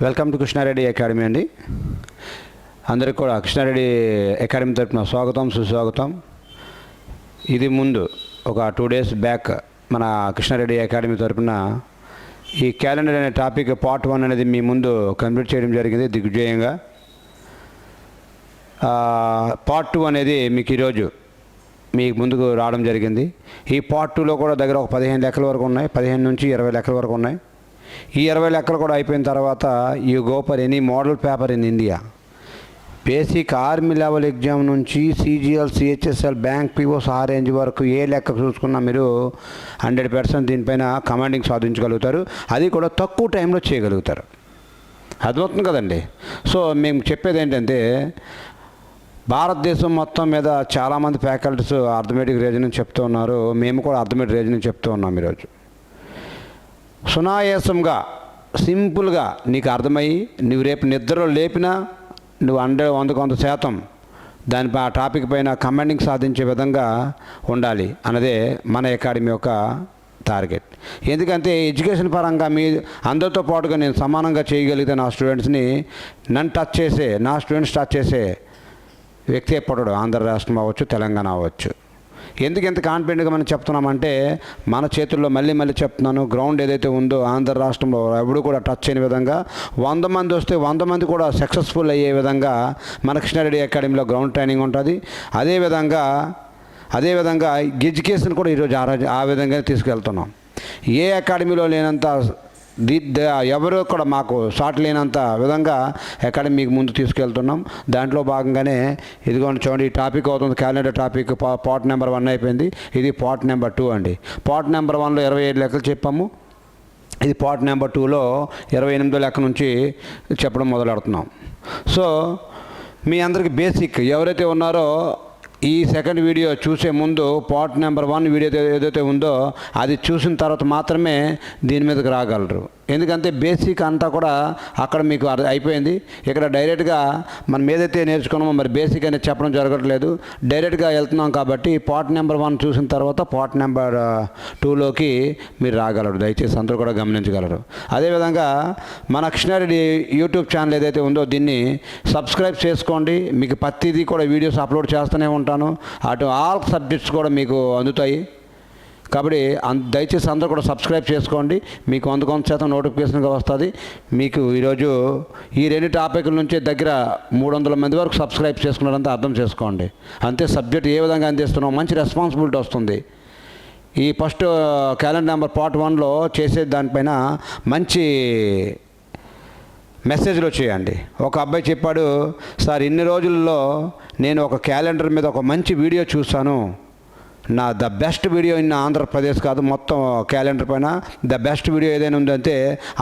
Welcome to Krishna Reddy academy అండి. అందరికీ కూడా కృష్ణారెడ్డి అకాడమీ తరఫున స్వాగతం సుస్వాగతం. ఇది ముందు ఒక 2 days బ్యాక్ మన కృష్ణారెడ్డి అకాడమీ తరఫున ఈ క్యాలెండర్ అనే టాపిక్ పార్ట్ 1 అనేది మీ ముందు కంప్లీట్ చేయడం జరిగింది దిగ్విజయంగా. పార్ట్ 2 అనేది మీకు ఈరోజు మీకు ముందుకు రావడం జరిగింది. ఈ పార్ట్ 2లో కూడా దగ్గర ఒక 15 లెక్కల వరకు ఉన్నాయి, 15 నుంచి 20 లెక్కల వరకు ఉన్నాయి. ఈ 20 లెక్కలు కూడా అయిపోయిన తర్వాత you go for any model paper in India. Basic army level exam నుంచి CGL, CHSL, bank POs range వరకు ఏ లెక్క చూసుకున్నా మీరు 100% దీనిపైన కమాండింగ్ సాధించగలుగుతారు. అది కూడా తక్కువ టైంలో చేయగలుగుతారు. అర్థమవుతుంది కదండి. సో మేము చెప్పేది ఏంటంటే భారతదేశం మొత్తం మీద చాలామంది ఫ్యాకల్టీస్ అర్థమెటిక్ రీజనింగ్ చెప్తూ ఉన్నారు. మేము కూడా అర్థమెటిక్ రీజనింగ్ చెప్తూ ఉన్నాం. ఈరోజు సునాయాసంగా సింపుల్గా నీకు అర్థమయ్యి నువ్వు రేపు నిద్రలో లేపినా నువ్వు 100% దానిపై ఆ టాపిక్ పైన కమాండింగ్ సాధించే విధంగా ఉండాలి అన్నదే మన అకాడమీ యొక్క టార్గెట్. ఎందుకంటే ఎడ్యుకేషన్ పరంగా మీ అందరితో పాటుగా నేను సమానంగా చేయగలిగితే నా స్టూడెంట్స్ని నా స్టూడెంట్స్ టచ్ చేసే వ్యక్తి ఎప్పుడు ఆంధ్ర రాష్ట్రం అవ్వచ్చు, తెలంగాణ అవ్వచ్చు. ఎందుకు ఎంత కాన్ఫిడెంట్గా మనం చెప్తున్నామంటే మన చేతుల్లో మళ్ళీ చెప్తున్నాను, గ్రౌండ్ ఏదైతే ఉందో ఆంధ్ర రాష్ట్రంలో ఎవడు కూడా టచ్ చేయని విధంగా 100 మంది వస్తే 100 మంది కూడా సక్సెస్ఫుల్ అయ్యే విధంగా మన కృష్ణారెడ్డి అకాడమీలో గ్రౌండ్ ట్రైనింగ్ ఉంటుంది. అదేవిధంగా ఎడ్యుకేషన్ కూడా ఈరోజు ఆ విధంగా తీసుకెళ్తున్నాం. ఏ అకాడమీలో లేనంత ఎవరు కూడా మాకు షార్ట్ లేనంత విధంగా అకాడమీ మీకు ముందు తీసుకెళ్తున్నాం. దాంట్లో భాగంగానే ఇదిగోండి చూడండి, ఈ టాపిక్ అవుతుంది. క్యాలెండర్ టాపిక్ పార్ట్ నెంబర్ 1 అయిపోయింది. ఇది పార్ట్ నెంబర్ 2 అండి. పార్ట్ నెంబర్ 1లో 27 లెక్కలు చెప్పాము. ఇది పార్ట్ నెంబర్ 2లో 28వ లెక్క నుంచి చెప్పడం మొదలెడుతున్నాం. సో మీ అందరికీ బేసిక్ ఎవరైతే ఉన్నారో ఈ సెకండ్ వీడియో చూసే ముందు పార్ట్ నెంబర్ 1 వీడియో ఏదైతే ఉందో అది చూసిన తర్వాత మాత్రమే దీని మీదకి రాగలరు. ఎందుకంటే బేసిక్ అంతా కూడా అక్కడ మీకు అయిపోయింది. ఇక్కడ డైరెక్ట్గా మనం ఏదైతే నేర్చుకున్నామో మరి బేసిక్ అనేది చెప్పడం జరగట్లేదు. డైరెక్ట్గా వెళ్తున్నాం కాబట్టి పార్ట్ నెంబర్ 1 చూసిన తర్వాత పార్ట్ నెంబర్ 2లోకి మీరు రాగలరు. దయచేసి అందరూ కూడా గమనించగలరు. అదేవిధంగా మన కృష్ణారెడ్డి యూట్యూబ్ ఛానల్ ఏదైతే ఉందో దీన్ని సబ్స్క్రైబ్ చేసుకోండి. మీకు ప్రతిదీ కూడా వీడియోస్ అప్లోడ్ చేస్తూనే ఉంటాను. అటు ఆల్ సబ్జెక్ట్స్ కూడా మీకు అందుతాయి. కాబట్టి దయచేసి అందరూ కూడా సబ్స్క్రైబ్ చేసుకోండి. మీకు 100% నోటిఫికేషన్గా వస్తుంది. మీకు ఈరోజు ఈ 2 టాపిక్ల నుంచి దగ్గర 300 మంది వరకు సబ్స్క్రైబ్ చేసుకున్నారంతా అర్థం చేసుకోండి. అంతే సబ్జెక్ట్ ఏ విధంగా అందిస్తున్నాం, మంచి రెస్పాన్సిబిలిటీ వస్తుంది. ఈ ఫస్ట్ క్యాలెండర్ నెంబర్ పార్ట్ 1లో చేసే దానిపైన మంచి మెసేజ్లో చేయండి. ఒక అబ్బాయి చెప్పాడు, సార్ ఇన్ని రోజుల్లో నేను ఒక క్యాలెండర్ మీద ఒక మంచి వీడియో చూశాను. The best video in Andhra Pradesh కాదు, మొత్తం క్యాలెండర్ పైన ద బెస్ట్ వీడియో ఏదైనా ఉందంటే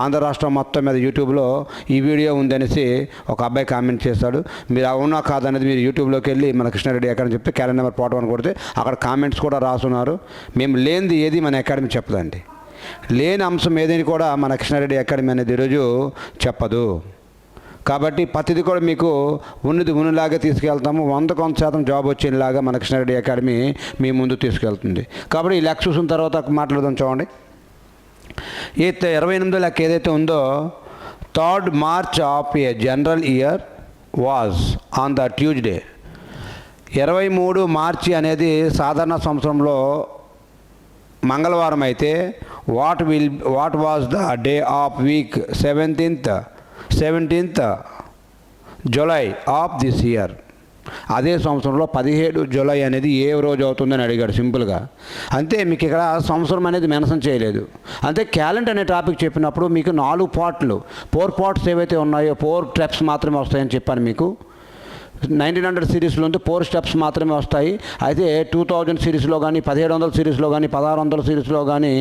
ఆంధ్ర రాష్ట్రం మొత్తం మీద యూట్యూబ్లో ఈ వీడియో ఉందనేసి ఒక అబ్బాయి కామెంట్ చేశాడు. మీరు అవునా కాదనేది మీరు యూట్యూబ్లోకి వెళ్ళి మన కృష్ణారెడ్డి అకాడమీ చెప్తే క్యాలెండర్ నెంబర్ పార్ట్ 1 కొడితే అక్కడ కామెంట్స్ కూడా రాసున్నారు. మేము లేనిది ఏది మన అకాడమీ చెప్పదండి. లేని అంశం ఏదైనా కూడా మన కృష్ణారెడ్డి అకాడమీ అనేది ఈరోజు చెప్పదు. కాబట్టి ప్రతిదీ కూడా మీకు ఉన్నలాగా తీసుకెళ్తాము. 100% జాబ్ వచ్చేలాగా మన కృష్ణారెడ్డి అకాడమీ మీ ముందు తీసుకెళ్తుంది. కాబట్టి ఈ లెక్క చూసిన తర్వాత మాట్లాడదాం. చూడండి, ఈ 28వ లెక్క ఏదైతే ఉందో 3rd March of A general year was on the Tuesday. 23 మార్చి అనేది సాధారణ సంవత్సరంలో మంగళవారం అయితే what was the day of week 17th July of this year. అదే సంవత్సరంలో 17 జూలై అనేది ఏ రోజు అవుతుందని అడిగాడు సింపుల్గా. అంతే, మీకు ఇక్కడ సంవత్సరం అనేది మెన్షన్ చేయలేదు. అంతే క్యాలెండర్ అనే టాపిక్ చెప్పినప్పుడు మీకు 4 పార్ట్లు 4 పార్ట్స్ ఏవైతే ఉన్నాయో 4 స్టెప్స్ మాత్రమే వస్తాయని చెప్పాను మీకు. 1900 సిరీస్లో ఉంటే 4 స్టెప్స్ మాత్రమే వస్తాయి. అయితే 2000 సిరీస్లో కానీ 1700 సిరీస్లో కానీ 1600 సిరీస్లో కానీ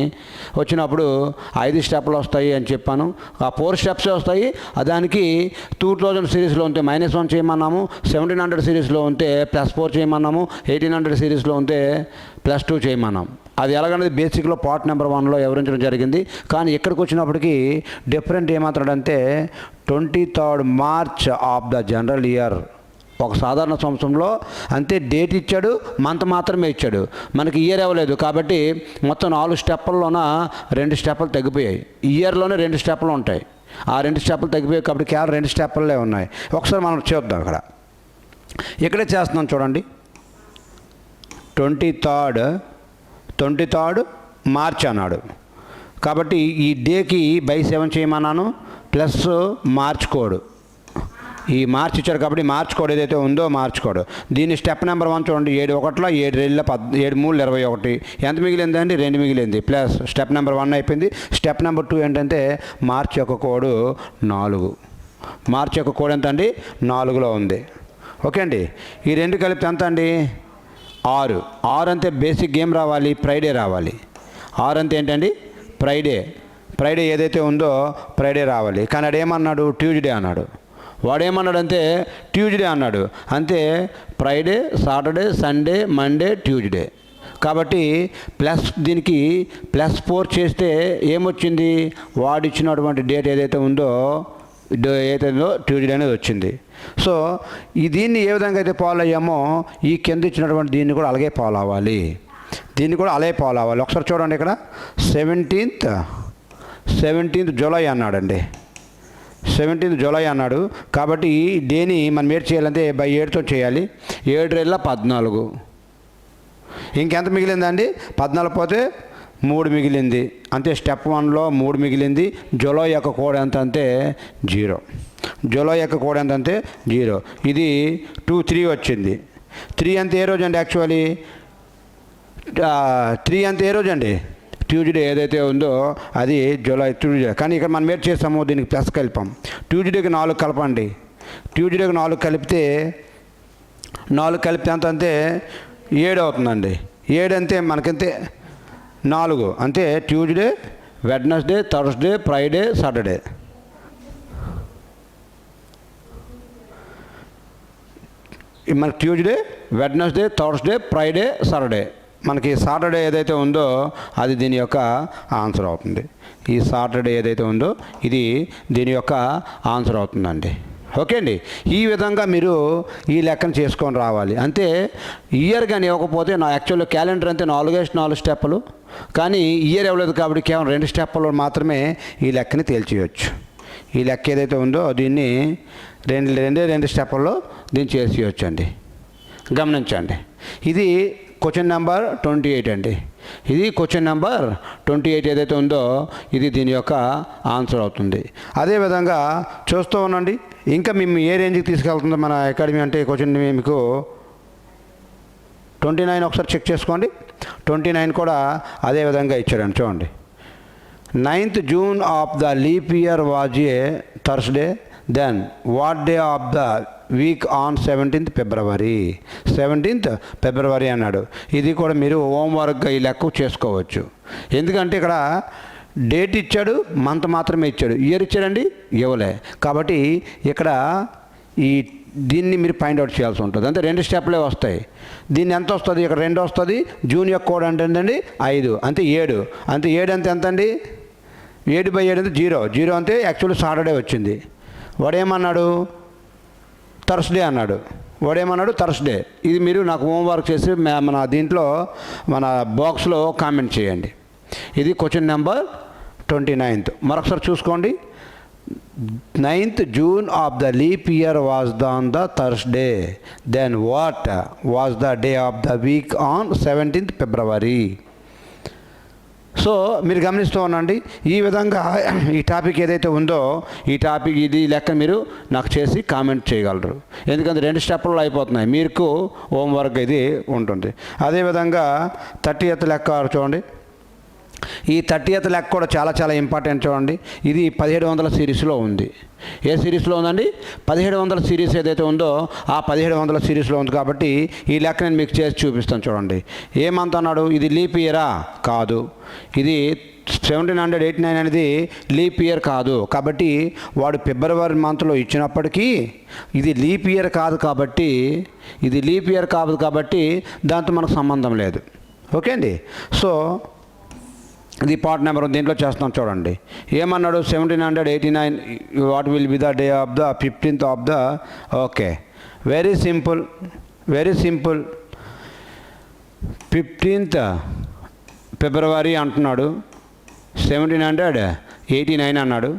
వచ్చినప్పుడు 5 స్టెప్లు వస్తాయి అని చెప్పాను. ఆ 4 స్టెప్సే వస్తాయి. దానికి 2000 సిరీస్లో ఉంటే -1 చేయమన్నాము, 1700 సిరీస్లో ఉంటే +4 చేయమన్నాము, 1800 సిరీస్లో ఉంటే +2 చేయమన్నాం. అది ఎలాగనేది బేసిక్లో పార్ట్ నెంబర్ 1లో వివరించడం జరిగింది. కానీ ఇక్కడికి వచ్చినప్పటికీ డిఫరెంట్ ఏమాత్రాడంటే 23rd March of the general year. ఒక సాధారణ సంవత్సరంలో అంతే డేట్ ఇచ్చాడు, మంత్ మాత్రమే ఇచ్చాడు, మనకి ఇయర్ ఇవ్వలేదు. కాబట్టి మొత్తం 4 స్టెప్పుల్లోన 2 స్టెప్పులు తగ్గిపోయాయి. ఇయర్లోనే 2 స్టెప్పులు ఉంటాయి. ఆ 2 స్టెప్పులు తగ్గిపోయాయి కాబట్టి కేవలం 2 స్టెప్పులే ఉన్నాయి. ఒకసారి మనం చూద్దాం. ఇక్కడే చేస్తున్నాం చూడండి. 23rd మార్చ్ అన్నాడు కాబట్టి ఈ డేకి బై 7 చేయమన్నాను, ప్లస్ మార్చ్ కోడ్. ఈ మార్చ్ ఇచ్చాడు కాబట్టి మార్చ్ కోడ్ ఏదైతే ఉందో మార్చ్ కోడ్. దీన్ని స్టెప్ నెంబర్ 1 చూడండి. 7 1 7 2 7 3 21. ఎంత మిగిలిందండి? 2 మిగిలింది. ప్లస్ స్టెప్ నెంబర్ 1 అయిపోయింది. స్టెప్ నెంబర్ 2 ఏంటంటే మార్చ్ యొక్క కోడ్ 4. మార్చ్ యొక్క కోడ్ ఎంత అండి? 4లో ఉంది. ఓకే అండి. ఈ 2 కలిపితే ఎంత అండి? 6. 6 అంటే బేసిక్ గేమ్ రావాలి, ఫ్రైడే రావాలి. 6 అంటే ఏంటండి? ఫ్రైడే ఏదైతే ఉందో ఫ్రైడే రావాలి. కానీ వాడు ఏమన్నాడు? ట్యూస్డే అన్నాడు. వాడేమన్నాడంటే ట్యూస్డే అన్నాడు. అంతే Friday, Saturday, Sunday, Monday, Tuesday. కాబట్టి ప్లస్ దీనికి +4 చేస్తే ఏమొచ్చింది? వాడిచ్చినటువంటి డేట్ ఏదైతే ఉందో ట్యూస్డే అనేది వచ్చింది. సో దీన్ని ఏ విధంగా అయితే ఫాలో అయ్యామో ఈ కింద ఇచ్చినటువంటి దీన్ని కూడా అలాగే ఫాలో అవ్వాలి. ఒకసారి చూడండి. ఇక్కడ 17th జూలై అన్నాడండి. 17th జూలై అన్నాడు కాబట్టి ఈ డేని మనం ఏడు చేయాలంటే బై 7తో చేయాలి. 7 2 14. ఇంకెంత మిగిలిందండి? 14 పోతే 3 మిగిలింది. అంతే స్టెప్ 1లో 3 మిగిలింది. జూలై యొక్క కోడ్ ఎంత అంటే 0. జూలై యొక్క కోడ్ ఎంత అంటే 0. ఇది 2 3 వచ్చింది. 3 అంటే ఏ రోజు అండి? యాక్చువల్లీ 3 అంటే ఏ రోజు అండి? ట్యూస్డే ఏదైతే ఉందో అది జూలై ట్యూస్డే. కానీ ఇక్కడ మనం ఏం చేస్తాము? దీనికి ప్లస్ కలిపాం. ట్యూస్డేకి 4 కలపండి. ట్యూస్డేకి 4 కలిపితే ఎంత అంటే 7 అవుతుందండి. 7 అంటే మనకంతే 4. అంటే Tuesday, Wednesday, Thursday, Friday, Saturday. మనకి Tuesday, Wednesday, Thursday, Friday, Saturday. మనకి సాటర్డే ఏదైతే ఉందో అది దీని యొక్క ఆన్సర్ అవుతుంది. ఈ సాటర్డే ఏదైతే ఉందో ఇది దీని యొక్క ఆన్సర్ అవుతుందండి. ఓకే అండి. ఈ విధంగా మీరు ఈ లెక్కను చేసుకొని రావాలి. అంతే ఇయర్ కానీ ఇవ్వకపోతే యాక్చువల్గా క్యాలెండర్ అంతే 4 స్టెప్పులు, కానీ ఇయర్ ఇవ్వలేదు కాబట్టి కేవలం 2 స్టెప్పులు మాత్రమే ఈ లెక్కని తేల్చేయచ్చు. ఈ లెక్క ఏదైతే ఉందో దీన్ని 2 స్టెప్పుల్లో దీన్ని చేసేయచ్చు అండి. గమనించండి. ఇది క్వశ్చన్ నెంబర్ 28 అండి. ఇది క్వశ్చన్ నెంబర్ 28 ఏదైతే ఉందో ఇది దీని యొక్క ఆన్సర్ అవుతుంది. అదేవిధంగా చూస్తూ ఉండండి. ఇంకా మేము ఏ రేంజ్కి తీసుకెళ్తుందో మన అకాడమీ అంటే క్వశ్చన్ మీకు 29 ఒకసారి చెక్ చేసుకోండి. 29 కూడా అదే విధంగా ఇచ్చాడండి. చూడండి. 9th June of the leap year was a Thursday. Then what day of the week on 17th February? 17th February అన్నాడు. ఇది కూడా మీరు హోంవర్క్గా ఈ లెక్క చేసుకోవచ్చు. ఎందుకంటే ఇక్కడ డేట్ ఇచ్చాడు, మంత్ మాత్రమే ఇచ్చాడు, ఇయర్ ఇచ్చాడండి ఇవ్వలే. కాబట్టి ఇక్కడ దీన్ని మీరు ఫైండ్ అవుట్ చేయాల్సి ఉంటుంది. అంటే 2 స్టెప్లే వస్తాయి. దీన్ని ఎంత వస్తుంది? ఇక్కడ 2 వస్తుంది. జూన్ యొక్క కోడ్ అంటే ఏంటండి? 5. అంటే 7. అంటే 7 అంటే ఎంత అండి? 7 / 7 అంటే 0. 0 అంటే యాక్చువల్లీ సాటర్డే వచ్చింది. వాడేమన్నాడు? థర్స్డే అన్నాడు. థర్స్డే. ఇది మీరు నాకు హోంవర్క్ చేసి మన దీంట్లో మన బాక్స్లో కామెంట్ చేయండి. ఇది క్వశ్చన్ నెంబర్ 29. మరొకసారి చూసుకోండి. 9th June of the leap year was on the Thursday. Then what was the day of the week on 17th February? So మీరు గమనిస్తూ ఉండండి. ఈ విధంగా ఈ టాపిక్ ఏదైతే ఉందో ఇది లెక్క మీరు నాకు చేసి కామెంట్ చేయగలరు. ఎందుకంటే 2 స్టెప్పుల్లో అయిపోతున్నాయి. మీకు హోంవర్క్ ఇది ఉంటుంది. అదేవిధంగా 30th లెక్క చూడండి. ఈ 30th లెక్క కూడా చాలా ఇంపార్టెంట్. చూడండి. ఇది 1700 సిరీస్లో ఉంది. ఏ సిరీస్లో ఉందండి? 1700 సిరీస్ ఏదైతే ఉందో ఆ 1700 సిరీస్లో ఉంది. కాబట్టి ఈ లెక్క నేను మీకు చేసి చూపిస్తాను. చూడండి. ఏమంటున్నాడు? ఇది లీప్ ఇయరా? కాదు. ఇది 1789 అనేది లీప్ ఇయర్ కాదు. కాబట్టి వాడు ఫిబ్రవరి మంత్లో ఇచ్చినప్పటికీ ఇది లీప్ ఇయర్ కాదు కాబట్టి దాంతో మనకు సంబంధం లేదు. ఓకే అండి. సో ఇది పార్ట్ నెంబర్ దీంట్లో చేస్తున్నాం. చూడండి. ఏమన్నాడు? 1789 what will be the day of the 15th of the okay very simple 15th ఫిబ్రవరి అంటున్నాడు. 1789 అన్నాడు.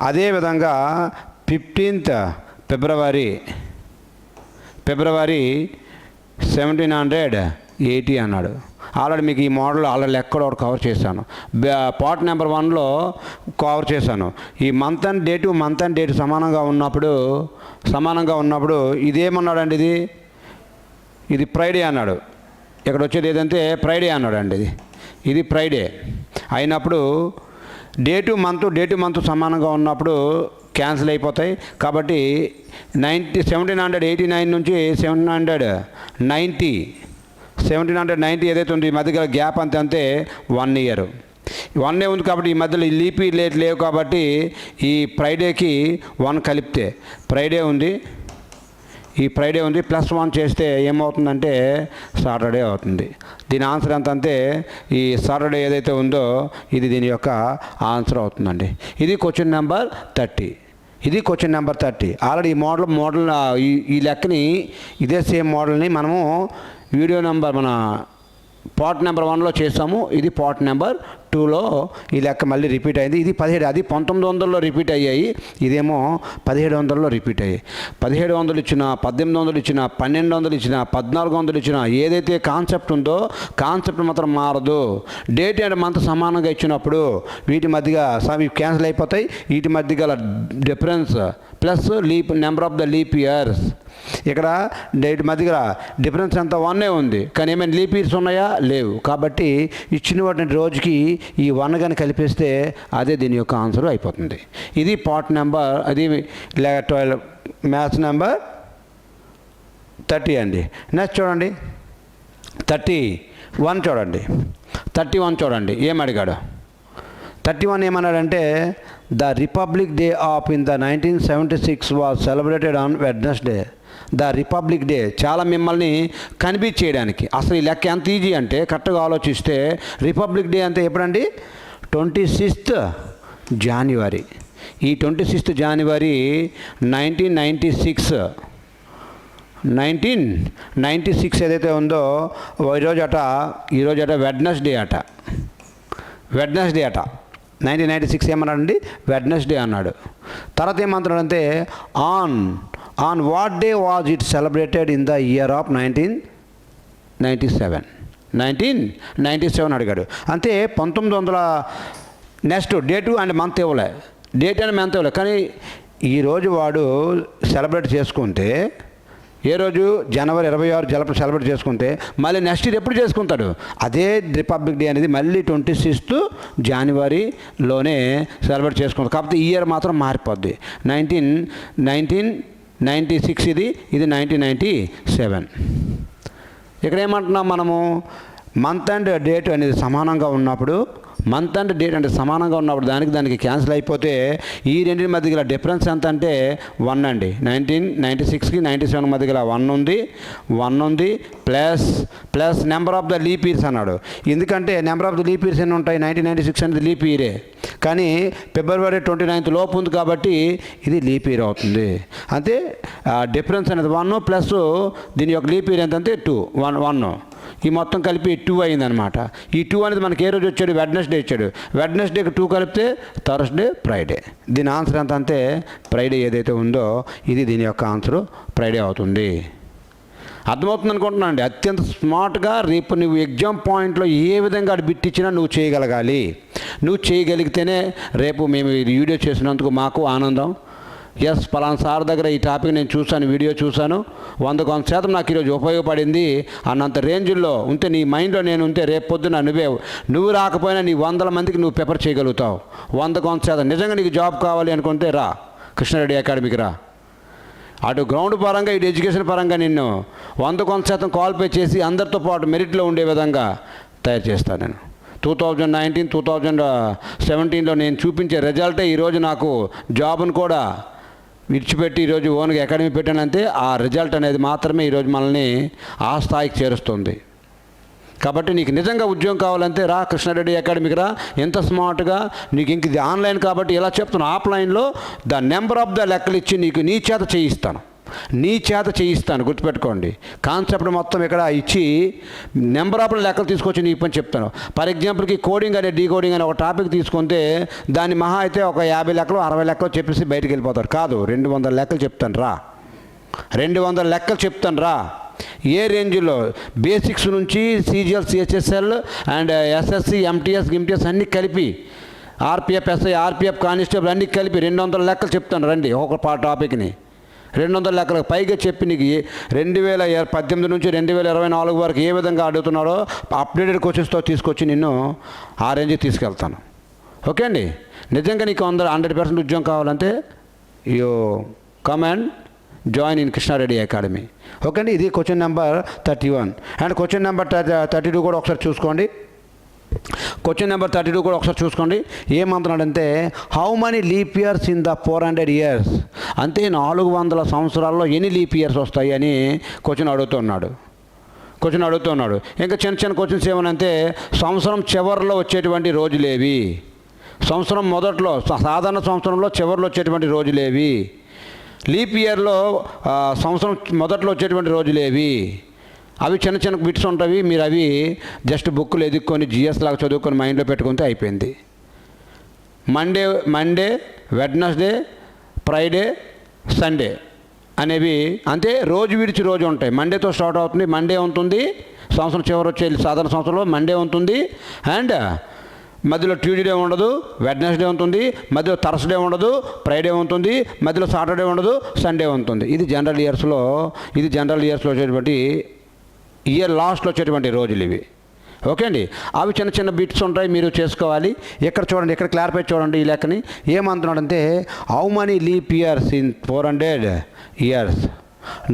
అదేవిధంగా 15th ఫిబ్రవరి 1780 అన్నాడు. ఆల్రెడీ మీకు ఈ మోడల్ ఆల్రెడీ ఎక్కడో ఒకటి కవర్ చేశాను. పార్ట్ నెంబర్ 1లో కవర్ చేశాను. ఈ మంత్ అండ్ డేట్ సమానంగా ఉన్నప్పుడు ఇదేమన్నాడండి, ఇది ఫ్రైడే అన్నాడు. ఇక్కడ వచ్చేది ఏదంటే ఫ్రైడే అన్నాడు అండి. ఇది ఫ్రైడే అయినప్పుడు డేటు మంత్ సమానంగా ఉన్నప్పుడు క్యాన్సిల్ అయిపోతాయి. కాబట్టి 1789 నుంచి 1790 ఏదైతే ఉంది ఈ మధ్య గ్యాప్ అంతే 1 year. 1 ఉంది కాబట్టి ఈ మధ్యలో ఈ లీపీ లేట్ లేవు కాబట్టి ఈ ఫ్రైడేకి 1 కలిపితే ఫ్రైడే ఉంది +1 చేస్తే ఏమవుతుందంటే సాటర్డే అవుతుంది. దీని ఆన్సర్ ఎంత అంటే ఈ సాటర్డే ఏదైతే ఉందో ఇది దీని యొక్క ఆన్సర్ అవుతుందండి. ఇది క్వశ్చన్ నెంబర్ 30. ఆల్రెడీ ఈ మోడల్ ఈ లెక్కని ఇదే సేమ్ మోడల్ని మనము వీడియో నెంబర్ మన పార్ట్ నెంబర్ 1లో చేసాము. ఇది పార్ట్ నెంబర్ 2లో ఈ లెక్క మళ్ళీ రిపీట్ అయింది. ఇది 17, అది 1900లో రిపీట్ అయ్యాయి. ఇదేమో 1700లో రిపీట్ అయ్యాయి. 1700 ఇచ్చినా, 1800 ఇచ్చినా, 1200 ఇచ్చినా, 1400 ఇచ్చినా ఏదైతే కాన్సెప్ట్ ఉందో కాన్సెప్ట్ మాత్రం మారదు. డేట్ అండ్ మంత్ సమానంగా ఇచ్చినప్పుడు వీటి మధ్యగా క్యాన్సిల్ అయిపోతాయి. వీటి మధ్య గల difference plus number of the leap years. ఇక్కడ డేట్ మధ్య డిఫరెన్స్ ఎంత 1 ఉంది, కానీ ఏమైనా లీప్ ఇయర్స్ ఉన్నాయా, లేవు. కాబట్టి ఇచ్చినటువంటి రోజుకి ఈ 1 కానీ కలిపేస్తే అదే దీని యొక్క ఆన్సర్ అయిపోతుంది. ఇది పార్ట్ నెంబర్, అది 12 మ్యాథ్స్ నెంబర్ 30 అండి. నెక్స్ట్ చూడండి 31 చూడండి ఏం అడిగాడు. 31 ఏమన్నాడంటే the republic day of in the 1976 was celebrated on Wednesday. The republic day చాలా మిమ్మల్ని కన్ఫ్యూజ్ చేయడానికి. అసలు ఈ లెక్క ఎంత ఈజీ అంటే కరెక్ట్గా ఆలోచిస్తే రిపబ్లిక్ డే అంటే ఎప్పుడండి 26th January. ఈ 26th January 1996 ఏదైతే ఉందో ఈరోజు అట వెడ్నెస్డే అట 1996 ఏమన్నాడండి, వెడ్నెస్డే అన్నాడు. తర్వాత ఏమంటున్నాడంటే on what day was it celebrated in the year of 1997 అడిగాడు. అంటే 1900 నెక్స్ట్ డేటు అండ్ మంత్ ఇవ్వలే, కానీ ఈరోజు వాడు సెలబ్రేట్ చేసుకుంటే ఏ రోజు జనవరి 26 సెలబ్రేట్ చేసుకుంటే మళ్ళీ నెక్స్ట్ ఇయర్ ఎప్పుడు చేసుకుంటాడు, అదే రిపబ్లిక్ డే అనేది మళ్ళీ 26th Januaryలోనే సెలబ్రేట్ చేసుకుంటాడు. కాకపోతే ఈ ఇయర్ మాత్రం మారిపోద్ది. 1996 ఇది 1997. ఇక్కడ ఏమంటున్నాం మనము, మంత్ అండ్ డేట్ అనేది సమానంగా ఉన్నప్పుడు దానికి క్యాన్సిల్ అయిపోతే ఈ రెండింటి మధ్య గల డిఫరెన్స్ ఎంత అంటే 1 అండి. 1996కి 97 మధ్య గల 1 ఉంది plus number of the leap years అన్నాడు. ఎందుకంటే number of the leap years ఎన్ని ఉంటాయి, 1996 అనేది లీప్ ఇయరే, కానీ February 29th లోపు ఉంది కాబట్టి ఇది లీప్ ఇయర్ అవుతుంది. అంటే డిఫరెన్స్ అనేది 1 ప్లస్ దీని యొక్క లీప్ ఇయర్ ఎంత అంటే 1 ఈ మొత్తం కలిపి 2 అయిందనమాట. ఈ 2 అనేది మనకి ఏ రోజు వచ్చాడు, వెడ్నెస్డే ఇచ్చాడు. వెడ్నెస్డేకి 2 కలిపితే థర్స్డే, ఫ్రైడే. దీని ఆన్సర్ ఎంత అంటే ఫ్రైడే ఏదైతే ఉందో ఇది దీని యొక్క ఆన్సరు ఫ్రైడే అవుతుంది. అర్థమవుతుంది అనుకుంటున్నాను అండి. అత్యంత స్మార్ట్గా రేపు నువ్వు ఎగ్జామ్ పాయింట్లో ఏ విధంగా బిట్ ఇచ్చినా నువ్వు చేయగలగాలి. నువ్వు చేయగలిగితేనే రేపు మేము ఈ వీడియో చేసినందుకు మాకు ఆనందం. పలానా సార్ దగ్గర ఈ టాపిక్ నేను చూశాను, వీడియో చూశాను, 100% నాకు ఈరోజు ఉపయోగపడింది అన్నంత రేంజ్లో ఉంటే నీ మైండ్లో నేను ఉంటే రేపు పొద్దున నువ్వు రాకపోయినా నీ 100 మందికి నువ్వు ప్రిపేర్ చేయగలుగుతావు. 100% నిజంగా నీకు జాబ్ కావాలి అనుకుంటే రా కృష్ణారెడ్డి అకాడమీకి రా. అటు గ్రౌండ్ పరంగా ఇటు ఎడ్యుకేషన్ పరంగా నిన్ను 100% క్వాలిఫై చేసి అందరితో పాటు మెరిట్లో ఉండే విధంగా తయారు చేస్తాను నేను. 2019, 2017లో నేను చూపించే రిజల్టే ఈరోజు నాకు జాబ్ను కూడా విడిచిపెట్టి ఈరోజు ఓన్గా అకాడమీ పెట్టానంటే ఆ రిజల్ట్ అనేది మాత్రమే ఈరోజు మనల్ని ఆ స్థాయికి చేరుస్తుంది. కాబట్టి నీకు నిజంగా ఉద్యోగం కావాలంటే రా కృష్ణారెడ్డి అకాడమీకి రా. ఎంత స్మార్ట్గా నీకు ఇంక ఇది ఆన్లైన్ కాబట్టి ఇలా చెప్తాను, ఆఫ్లైన్లో ద నెంబర్ ఆఫ్ ద లెక్కలు ఇచ్చి నీకు నీ చేత చేయిస్తాను. నీ చేత చేయిస్తాను. గుర్తుపెట్టుకోండి, కాన్సెప్ట్ మొత్తం ఇక్కడ ఇచ్చి నెంబర్ ఆఫ్ లెక్కలు తీసుకొచ్చి నీ పని చెప్తాను. ఫర్ ఎగ్జాంపుల్కి కోడింగ్ అనే డీకోడింగ్ అనే ఒక టాపిక్ తీసుకుంటే దాన్ని మహా అయితే ఒక 50 లెక్కలు 60 లెక్కలు చెప్పేసి బయటికి వెళ్ళిపోతారు. కాదు, 200 లెక్కలు చెప్తాను రా, 200 లెక్కలు చెప్తాను రా. ఏ రేంజ్లో బేసిక్స్ నుంచి CGL CHSL and SSC MTS గిమ్టిఎస్ అన్నీ కలిపి, RPF SI RPF కానిస్టేబుల్ అన్నీ కలిపి 200 లెక్కలు చెప్తాను రండి. ఒక టాపిక్ని 200 లెక్కలకు పైగా చెప్పి నీకు 2018 నుంచి 2024 వరకు ఏ విధంగా అడుగుతున్నాడో అప్డేటెడ్ క్వశ్చన్స్తో తీసుకొచ్చి నిన్ను ఆ రేంజ్కి తీసుకెళ్తాను. ఓకే అండి, నిజంగా నీకు 100% ఉద్యోగం కావాలంటే you come and join in Krishna Reddy academy. Okay అండి, ఇది question number 31. And question number 32 కూడా ఒకసారి చూసుకోండి. క్వశ్చన్ నెంబర్ 32 కూడా ఒకసారి చూసుకోండి. ఏమంటున్నాడంటే how many leap years in the 400 years, అంటే 400 సంవత్సరాల్లో ఎన్ని లీప్ ఇయర్స్ వస్తాయి అని క్వశ్చన్ అడుగుతున్నాడు. ఇంకా చిన్న క్వశ్చన్స్ ఏమనంటే సంవత్సరం చివరిలో వచ్చేటువంటి రోజులేవి, సంవత్సరం మొదట్లో సాధారణ సంవత్సరంలో చివరిలో వచ్చేటువంటి రోజులేవి, లీప్ ఇయర్లో సంవత్సరం మొదట్లో వచ్చేటువంటి రోజులేవి, అవి చిన్న బిట్స్ ఉంటాయి. మీరు అవి జస్ట్ బుక్లు ఎదుక్కొని GS లాగా చదువుకొని మైండ్లో పెట్టుకుంటే అయిపోయింది. మండే వెడ్నెస్డే ఫ్రైడే సండే అనేవి అంతే, రోజు విడిచి రోజు ఉంటాయి. మండేతో స్టార్ట్ అవుతుంది, మండే ఉంటుంది. సంవత్సరం చివరి వచ్చే సాధారణ సంవత్సరంలో మండే ఉంటుంది. అండ్ మధ్యలో ట్యూస్డే ఉండదు, వెడ్నెస్డే ఉంటుంది, మధ్యలో థర్స్డే ఉండదు, ఫ్రైడే ఉంటుంది, మధ్యలో సాటర్డే ఉండదు, సండే ఉంటుంది. ఇది జనరల్ ఇయర్స్లో వచ్చేటువంటి ఇయర్ లాస్ట్లో వచ్చేటువంటి రోజులు ఇవి. ఓకే అండి, అవి చిన్న బిట్స్ ఉంటాయి, మీరు చేసుకోవాలి. ఇక్కడ చూడండి, ఇక్కడ క్లారిఫై చూడండి ఈ లెక్కని. ఏమంటున్నాడంటే how many leap years in 400 years,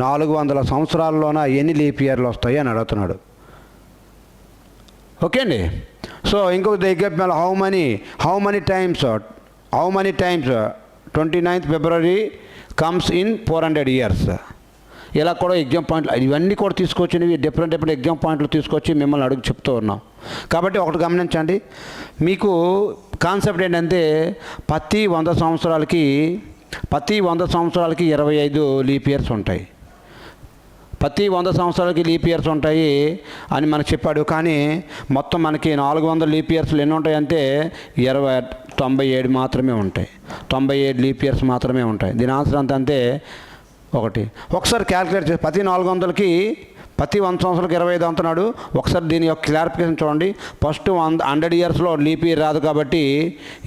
400 సంవత్సరాల్లోన ఎన్ని లీప్ ఇయర్లు వస్తాయి అని అడుగుతున్నాడు. ఓకే అండి, సో ఇంకొక example, how many times 29th February comes in 400 years. ఇలా కూడా ఎగ్జామ్ పాయింట్లు ఇవన్నీ కూడా తీసుకొచ్చినవి డిఫరెంట్ ఎగ్జామ్ పాయింట్లు తీసుకొచ్చి మిమ్మల్ని అడుగు చెప్తూ ఉన్నాం. కాబట్టి ఒకటి గమనించండి, మీకు కాన్సెప్ట్ ఏంటంటే ప్రతి 100 సంవత్సరాలకి 25 లీప్ ఇయర్స్ ఉంటాయి. ప్రతి 100 సంవత్సరాలకి లీప్ ఇయర్స్ ఉంటాయి అని మనకు చెప్పాడు. కానీ మొత్తం మనకి 400 లీప్ ఇయర్స్లు ఎన్ని ఉంటాయంటే 97 మాత్రమే ఉంటాయి. 97 లీప్ ఇయర్స్ మాత్రమే ఉంటాయి. దీని ఆన్సర్ అంతే. ఒకసారి క్యాలిక్యులేట్ చేసి ప్రతి 400కి ప్రతి 100 సంవత్సరాలకి 25 అంటున్నాడు. ఒకసారి దీని యొక్క క్లారిఫికేషన్ చూడండి. ఫస్ట్ 100 ఇయర్స్లో లీప్ ఇయర్ రాదు కాబట్టి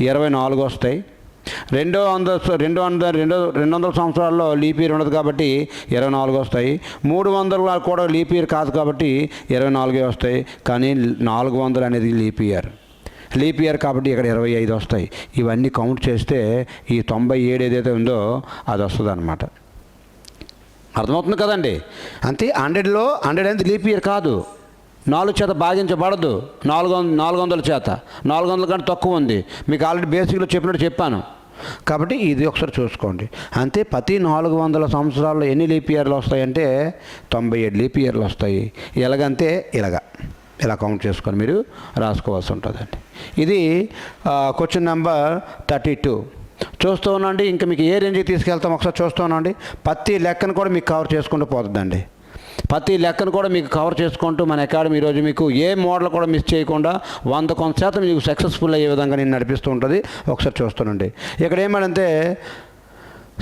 24 వస్తాయి. 200 సంవత్సరాల్లో లీప్ ఇయర్ ఉండదు కాబట్టి 24 వస్తాయి. 300 కూడా లీప్ ఇయర్ కాదు కాబట్టి 24 వస్తాయి. కానీ 400 అనేది లీప్ ఇయర్ కాబట్టి ఇక్కడ 25 వస్తాయి. ఇవన్నీ కౌంట్ చేస్తే ఈ 97 ఏదైతే ఉందో అది వస్తుంది అన్నమాట. అర్థమవుతుంది కదండి. అంతే, 100లో 100 అనేది లీప్ ఇయర్ కాదు, 4 చేత భాగించబడదు. 400 చేత 400 కంటే తక్కువ ఉంది. మీకు ఆల్రెడీ బేసిక్లో చెప్పాను. కాబట్టి ఇది ఒకసారి చూసుకోండి. అంతే, ప్రతి 400 సంవత్సరాల్లో ఎన్ని లీప్ ఇయర్లు వస్తాయంటే 97 లీప్ ఇయర్లు వస్తాయి. ఎలాగంటే ఇలా కౌంట్ చేసుకొని మీరు రాసుకోవాల్సి ఉంటుందండి. ఇది క్వశ్చన్ నెంబర్ 32 చూస్తూ ఉన్నాండి. ఇంకా మీకు ఏ రేంజ్కి తీసుకెళ్తాం ఒకసారి చూస్తూ ఉన్నాండి. ప్రతి లెక్కను కూడా మీకు కవర్ చేసుకుంటూ పోతుందండి. ప్రతి లెక్కను కూడా మీకు కవర్ చేసుకుంటూ మన అకాడమీ ఈరోజు మీకు ఏ మోడల్ కూడా మిస్ చేయకుండా 100% మీకు సక్సెస్ఫుల్ అయ్యే విధంగా నేను నడిపిస్తూ ఉంటుంది. ఒకసారి చూస్తానండి. ఇక్కడ ఏమంటే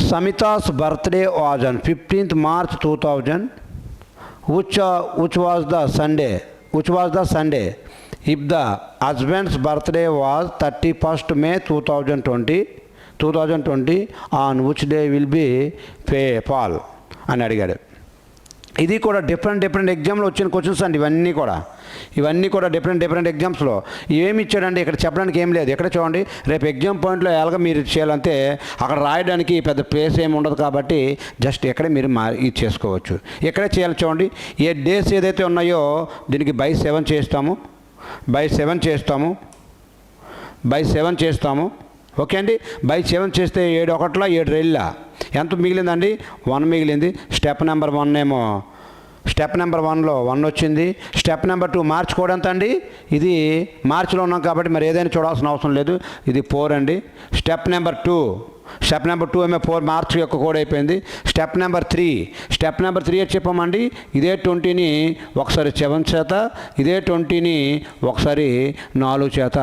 Samita's birthday was on 15th March 2000 which was the Sunday if the husband's birthday was 31st May 2020 on which day will be fall అని అడిగాడు. ఇది కూడా డిఫరెంట్ ఎగ్జామ్లో వచ్చిన క్వశ్చన్స్ అండి. ఇవన్నీ కూడా డిఫరెంట్ ఎగ్జామ్స్లో ఏమి ఇచ్చాడండి ఇక్కడ చెప్పడానికి ఏం లేదు. ఎక్కడ చూడండి, రేపు ఎగ్జామ్ పాయింట్లో ఎలాగ మీరు చేయాలంటే అక్కడ రాయడానికి పెద్ద ప్లేస్ ఏమి ఉండదు కాబట్టి జస్ట్ ఎక్కడే మీరు ఇది చేసుకోవచ్చు. ఎక్కడే చేయాలి చూడండి. ఏ డేస్ ఏదైతే ఉన్నాయో దీనికి by 7 చేస్తాము. ఓకే అండి, by 7 చేస్తే 7 1 7 2 ఎంత మిగిలిందండి? 1 మిగిలింది. స్టెప్ నెంబర్ 1లో 1 వచ్చింది. స్టెప్ నెంబర్ 2 మార్చ్ కోడ్ ఎంత అండి? ఇది మార్చిలో ఉన్నాం కాబట్టి మరి ఏదైనా చూడాల్సిన అవసరం లేదు. ఇది 4 అండి. స్టెప్ నెంబర్ 2 స్టెప్ నెంబర్ 2 ఏమో 4 మార్క్స్ యొక్క కోడ్ అయిపోయింది. స్టెప్ నెంబర్ 3 ఏంటి చెప్పామండి, ఇదే 20ని ఒకసారి 7 చేత, ఇదే 20ని ఒకసారి 4 చేత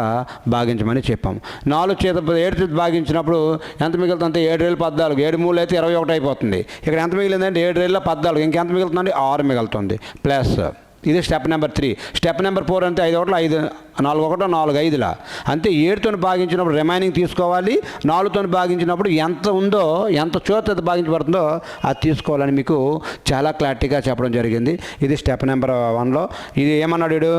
భాగించమని చెప్పాము. 4 చేత 7 చేత భాగించినప్పుడు ఎంత మిగులుతుందంటే 7 రేళ్ళు 14, 7 3 అయితే 21 అయిపోతుంది. ఇక్కడ ఎంత మిగిలిందంటే 7 రేళ్ళ 14, ఇంకెంత మిగులుతుందండి 6 మిగులుతుంది ప్లస్. ఇది స్టెప్ నెంబర్ 3. స్టెప్ నెంబర్ 4 అంటే 5 1 5 4 1 4 5లా. అంతే 7తో భాగించినప్పుడు రిమైనింగ్ తీసుకోవాలి, 4తో భాగించినప్పుడు ఎంత ఉందో, ఎంత చోట భాగించబడుతుందో అది తీసుకోవాలని మీకు చాలా క్లారిటీగా చెప్పడం జరిగింది. ఇది స్టెప్ నెంబర్ 1లో. ఇది ఏమన్నాడు వీడు,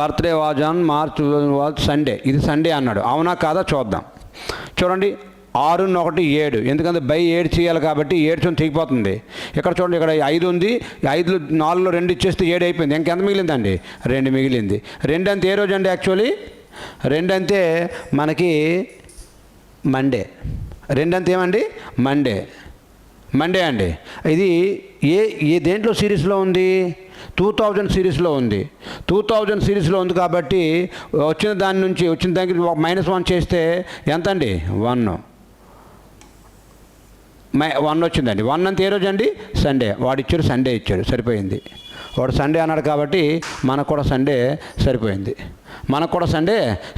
birthday was on March was Sunday, ఇది సండే అన్నాడు. అవునా కాదా చూద్దాం. చూడండి 6 1 7, ఎందుకంటే బై 7 చేయాలి కాబట్టి 7 తెగిపోతుంది. ఇక్కడ చూడండి, ఇక్కడ 5 ఉంది, 5లో 4లో 2 ఇచ్చేస్తే 7 అయిపోయింది. ఇంకెంత మిగిలిందండి 2 మిగిలింది. 2 అంటే ఏ రోజు అండి, యాక్చువల్లీ 2 అంటే మనకి మండే. 2 అంటే ఏమండి మండే అండి. ఇది ఏ దేంట్లో సిరీస్లో ఉంది, 2000 సిరీస్లో ఉంది. 2000 సిరీస్లో ఉంది కాబట్టి వచ్చిన దానికి -1 చేస్తే ఎంత అండి 1 వచ్చిందండి. 1 అంటే ఏ రోజు అండి, సండే. వాడు ఇచ్చాడు సండే ఇచ్చాడు, సరిపోయింది. వాడు సండే అన్నాడు కాబట్టి మనకు కూడా సండే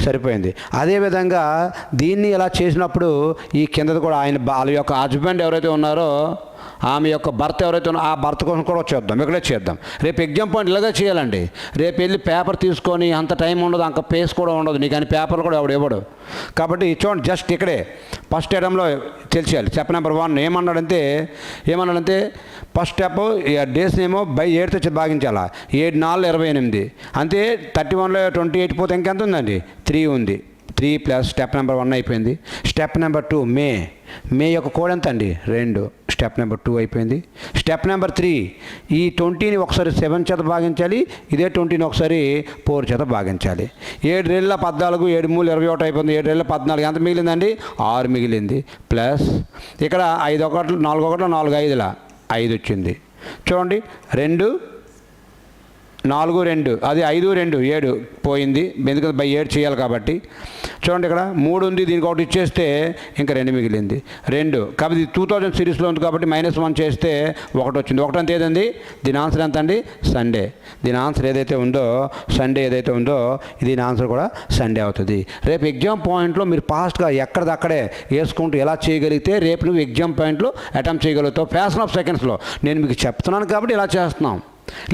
సరిపోయింది. అదేవిధంగా దీన్ని ఇలా చేసినప్పుడు ఈ కిందది కూడా వాళ్ళ యొక్క హస్బెండ్ ఎవరైతే ఉన్నారో, ఆమె యొక్క భర్త ఎవరైతే ఉన్నారో ఆ భర్త కోసం కూడా చేద్దాం, ఇక్కడే చేద్దాం. రేపు ఎగ్జామ్ పాయింట్ ఇలాగే చేయాలండి. రేపు వెళ్ళి పేపర్ తీసుకొని అంత టైం ఉండదు, అంత పేస్ కూడా ఉండదు నీకు, అని పేపర్లు కూడా ఎవడు ఇవ్వడు. కాబట్టి చూడండి, జస్ట్ ఇక్కడే ఫస్ట్ అటెంప్ట్లో తెలిసేయాలి. స్టెప్ నెంబర్ 1 ఏమన్నాడంటే ఫస్ట్ స్టెప్ డేస్ ఏమో బై 7తో భాగించాలా. 7 4 28, అంతే 31లో 28 పోతే ఇంకెంత ఉందండి 3 ఉంది. 3 ప్లస్ స్టెప్ నెంబర్ 1 అయిపోయింది. స్టెప్ నెంబర్ 2 మే యొక్క కోడ్ ఎంత అండి 2, స్టెప్ నెంబర్ 2 అయిపోయింది. స్టెప్ నెంబర్ 3 ఈ 20ని ఒకసారి 7 చేత భాగించాలి, ఇదే 20ని ఒకసారి 4 చేత భాగించాలి. 7 రేళ్ళ 14, 7 3 21 అయిపోయింది. 7 రేళ్ళ 14, ఎంత మిగిలిందండి 6 మిగిలింది ప్లస్ ఇక్కడ 5 1 4 1 4 5లా 5 వచ్చింది. చూడండి 2 4 2, అది 5 2 7 పోయింది, ఎందుకంటే బై 7 చేయాలి కాబట్టి. చూడండి ఇక్కడ 3 ఉంది, దీనికి ఒకటి ఇచ్చేస్తే ఇంకా 2 మిగిలింది. 2 కాబట్టి 2000 సిరీస్లో ఉంది కాబట్టి -1 చేస్తే 1 వచ్చింది. 1 అంటే ఏదండి, దీని ఆన్సర్ ఎంత అండి సండే. దీని ఆన్సర్ ఏదైతే ఉందో సండే ఏదైతే ఉందో దీని ఆన్సర్ కూడా సండే అవుతుంది. రేపు ఎగ్జామ్ పాయింట్లో మీరు ఫాస్ట్గా ఎక్కడిదక్కడే వేసుకుంటూ ఎలా చేయగలిగితే రేపు నువ్వు ఎగ్జామ్ పాయింట్లో అటెంప్ట్ చేయగలుగుతావు. ఫ్యాషన్ ఆఫ్ సెకండ్స్లో నేను మీకు చెప్తున్నాను కాబట్టి ఇలా చేస్తున్నాం.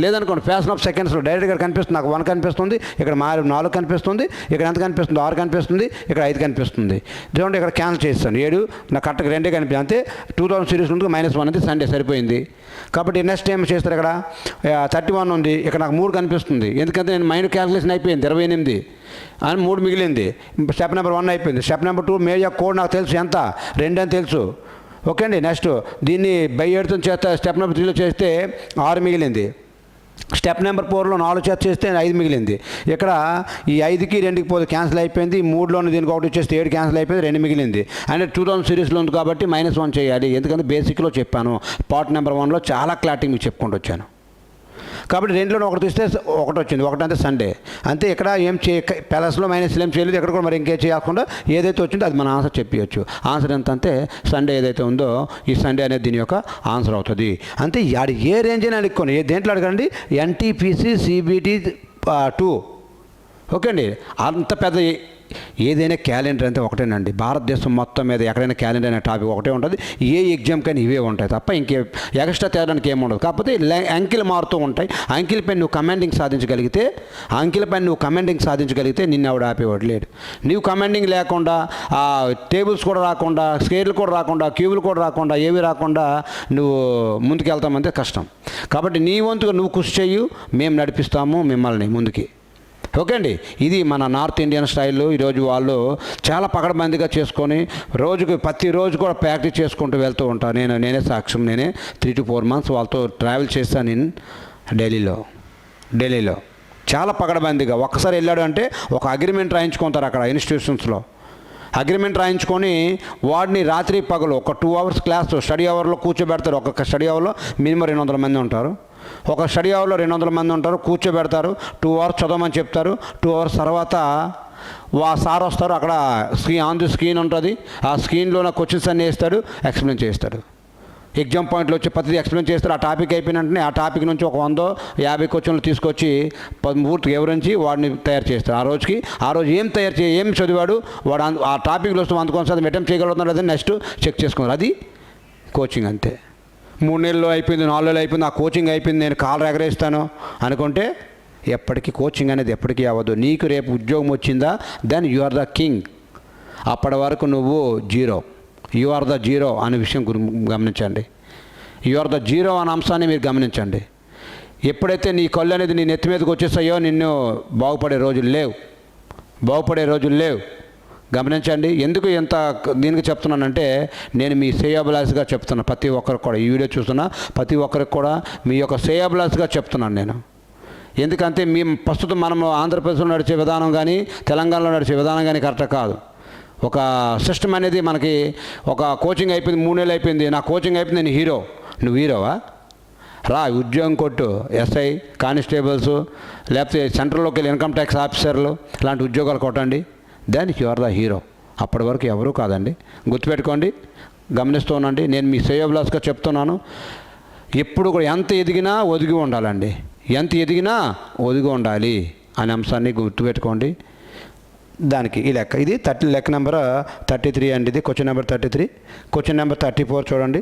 లేదనుకోండి ఫ్యాషన్ ఆఫ్ సెకండ్స్లో డైరెక్ట్గా కనిపిస్తుంది, నాకు 1 కనిపిస్తుంది, ఇక్కడ 4 కనిపిస్తుంది, ఇక్కడ ఎంత కనిపిస్తుంది 6 కనిపిస్తుంది, ఇక్కడ 5 కనిపిస్తుంది. చూడండి ఇక్కడ క్యాన్సిల్ చేస్తాను, 7 నాకు కరెక్ట్గా 2 కనిపిస్తుంది. అంతే 2000 సిరీస్ ఉంది -1 అంటే సండే సరిపోయింది. కాబట్టి నెక్స్ట్ ఏం చేస్తారు, ఇక్కడ 31 ఉంది, ఇక్కడ నాకు 3 కనిపిస్తుంది, ఎందుకంటే నేను మైండ్ క్యాల్కులేషన్ అయిపోయింది 28 అని 3 మిగిలింది. స్టెప్ నెంబర్ 1 అయిపోయింది. స్టెప్ నెంబర్ 2 మేజర్ కోడ్ నాకు తెలుసు ఎంత 2 అని తెలుసు. ఓకే అండి. నెక్స్ట్ దీన్ని బై 7తో చేస్తే స్టెప్ నెంబర్ 3లో చేస్తే 6 మిగిలింది. స్టెప్ నెంబర్ 4లో 4 చేత చేస్తే 5 మిగిలింది. ఇక్కడ ఈ 5కి 2కి పోతే క్యాన్సిల్ అయిపోయింది. 3లోని దీనికి ఒకటి వచ్చేస్తే 7 క్యాన్సిల్ అయిపోయింది, 2 మిగిలింది. అంటే 2000 సిరీస్లో ఉంది కాబట్టి -1 చేయాలి, ఎందుకంటే బేసిక్లో చెప్పాను. పార్ట్ నెంబర్ 1లో చాలా క్లారిటీ మీకు చెప్పుకుంటూ వచ్చాను. కాబట్టి 2లోనే 1 తీస్తే 1 వచ్చింది, 1 అంటే సండే. అంతే ఇక్కడ ఏం ప్లస్లో మైనస్లో ఏం చేయలేదు, ఎక్కడ కూడా మరి ఇంకేం చేయకుండా ఏదైతే వచ్చిందో అది మన ఆన్సర్ చెప్పవచ్చు. ఆన్సర్ ఎంత అంటే సండే ఏదైతే ఉందో ఈ సండే అనేది దీని యొక్క ఆన్సర్ అవుతుంది. అంతే అది ఏ రేంజ్ అని అడుక్కోండి, దేంట్లో అడగండి, NTPC CBT 2. ఓకే అండి. అంత పెద్ద ఏదైనా క్యాలెండర్ అంటే ఒకటేనండి. భారతదేశం మొత్తం మీద ఎక్కడైనా క్యాలెండర్ అనే టాపిక్ ఒకటే ఉంటుంది. ఏ ఎగ్జామ్ కానీ ఇవే ఉంటాయి తప్ప ఇంకే ఎక్స్ట్రా తేడానికి ఏముండదు. కాకపోతే అంకెలు మారుతూ ఉంటాయి. అంకెలపై నువ్వు కమాండింగ్ సాధించగలిగితే నిన్ను ఆవిడ ఆపేవాడు లేడు. నీవు కమాండింగ్ లేకుండా టేబుల్స్ కూడా రాకుండా, స్కేర్లు కూడా రాకుండా, క్యూబులు కూడా రాకుండా, ఏవి రాకుండా నువ్వు ముందుకెళ్తామంటే కష్టం. కాబట్టి నీ వంతుగా నువ్వు కృషి చెయ్యి, మేము నడిపిస్తాము మిమ్మల్ని ముందుకి. ఓకే అండి. ఇది మన నార్త్ ఇండియన్ స్టైల్లో ఈరోజు వాళ్ళు చాలా పకడ్బందీగా చేసుకొని ప్రతిరోజు కూడా ప్రాక్టీస్ చేసుకుంటూ వెళ్తూ ఉంటాను. నేనే సాక్ష్యం. నేనే 3 to 4 months వాళ్ళతో ట్రావెల్ చేశాను నేను ఢిల్లీలో చాలా పకడ్బందీగా. ఒక్కసారి వెళ్ళాడు అంటే ఒక అగ్రిమెంట్ రాయించుకుంటారు అక్కడ ఇన్స్టిట్యూషన్స్లో. అగ్రిమెంట్ రాయించుకొని వాడిని రాత్రి పగలు ఒక 2 hours క్లాస్ స్టడీ అవర్లో కూర్చోబెడతారు. ఒక్కొక్క స్టడీ అవర్లో మినిమం 200 మంది ఉంటారు. ఒక స్టడీ అవర్లో 200 మంది ఉంటారు, కూర్చోబెడతారు. 2 hours చదవమని చెప్తారు. 2 hours తర్వాత సార్ వస్తారు, అక్కడ ఆన్ ది స్క్రీన్ ఉంటుంది, ఆ స్క్రీన్లో నా క్వశ్చన్స్ అన్నీ వేస్తాడు, ఎక్స్ప్లెయిన్ చేస్తాడు. ఎగ్జామ్ పాయింట్లో వచ్చి ప్రతిదీ ఎక్స్ప్లెయిన్ చేస్తారు. ఆ టాపిక్ అయిపోయిన వెంటనే ఆ టాపిక్ నుంచి ఒక 100-50 క్వశ్చన్లు తీసుకొచ్చి పూర్తిగా వివరించి వాడిని తయారు చేస్తారు. ఆ రోజు ఏం చదివాడు వాడు, ఆ టాపిక్లో వస్తే 100% అటెంప్ట్ చేయగలుగుతున్నాడు, అదే నెక్స్ట్ చెక్ చేసుకున్నారు. అది కోచింగ్. అంతే. 3 నెలలు అయిపోయింది, 4 నెలలు అయిపోయింది, ఆ కోచింగ్ అయిపోయింది, నేను కాలు ఎగరేస్తాను అనుకుంటే ఎప్పటికీ కోచింగ్ అనేది ఎప్పటికీ అవ్వదు. నీకు రేపు ఉద్యోగం వచ్చిందా, then you are the king. అప్పటి వరకు నువ్వు zero. You are the zero అనే విషయం గమనించండి. యు ఆర్ ద జీరో అనే అంశాన్ని మీరు గమనించండి. ఎప్పుడైతే నీ కళ్ళు అనేది నీ నెత్తి మీదకి వచ్చేసాయో నిన్ను బాగుపడే రోజులు లేవు. గమనించండి. ఎందుకు ఎంత దీనికి చెప్తున్నానంటే, నేను మీ శ్రేయోభిలాషిగా చెప్తున్నా ప్రతి ఒక్కరికి కూడా, ఈ వీడియో చూస్తున్నా ప్రతి ఒక్కరికి కూడా మీ యొక్క శ్రేయోభిలాషిగా చెప్తున్నాను నేను. ఎందుకంటే ప్రస్తుతం మనం ఆంధ్రప్రదేశ్లో నడిచే విధానం కానీ తెలంగాణలో నడిచే విధానం కానీ కరెక్ట్ కాదు. ఒక సిస్టమ్ అనేది మనకి, ఒక కోచింగ్ అయిపోయింది, 3 నెలలు అయిపోయింది, నా కోచింగ్ అయిపోయింది, నేను హీరో. నువ్వు హీరోవా? రా, ఉద్యోగం కొట్టు. ఎస్ఐ, కానిస్టేబుల్స్, లేకపోతే సెంట్రల్ లోకల్ ఇన్కమ్ ట్యాక్స్ ఆఫీసర్లు ఇలాంటి ఉద్యోగాలు కొట్టండి, then you are the hero. అప్పటి వరకు ఎవరూ కాదండి. గుర్తుపెట్టుకోండి, గమనిస్తూ ఉండండి. నేను మీ శ్రేయోభిలాషిగా చెప్తున్నాను. ఎప్పుడు కూడా ఎంత ఎదిగినా ఒదిగి ఉండాలండి, ఎంత ఎదిగినా ఒదిగి ఉండాలి అనే అంశాన్ని గుర్తుపెట్టుకోండి. దానికి ఈ లెక్క, ఇది లెక్క నెంబర్ 33 అండి. ఇది క్వశ్చన్ నెంబర్ 33. క్వశ్చన్ నెంబర్ 34 చూడండి.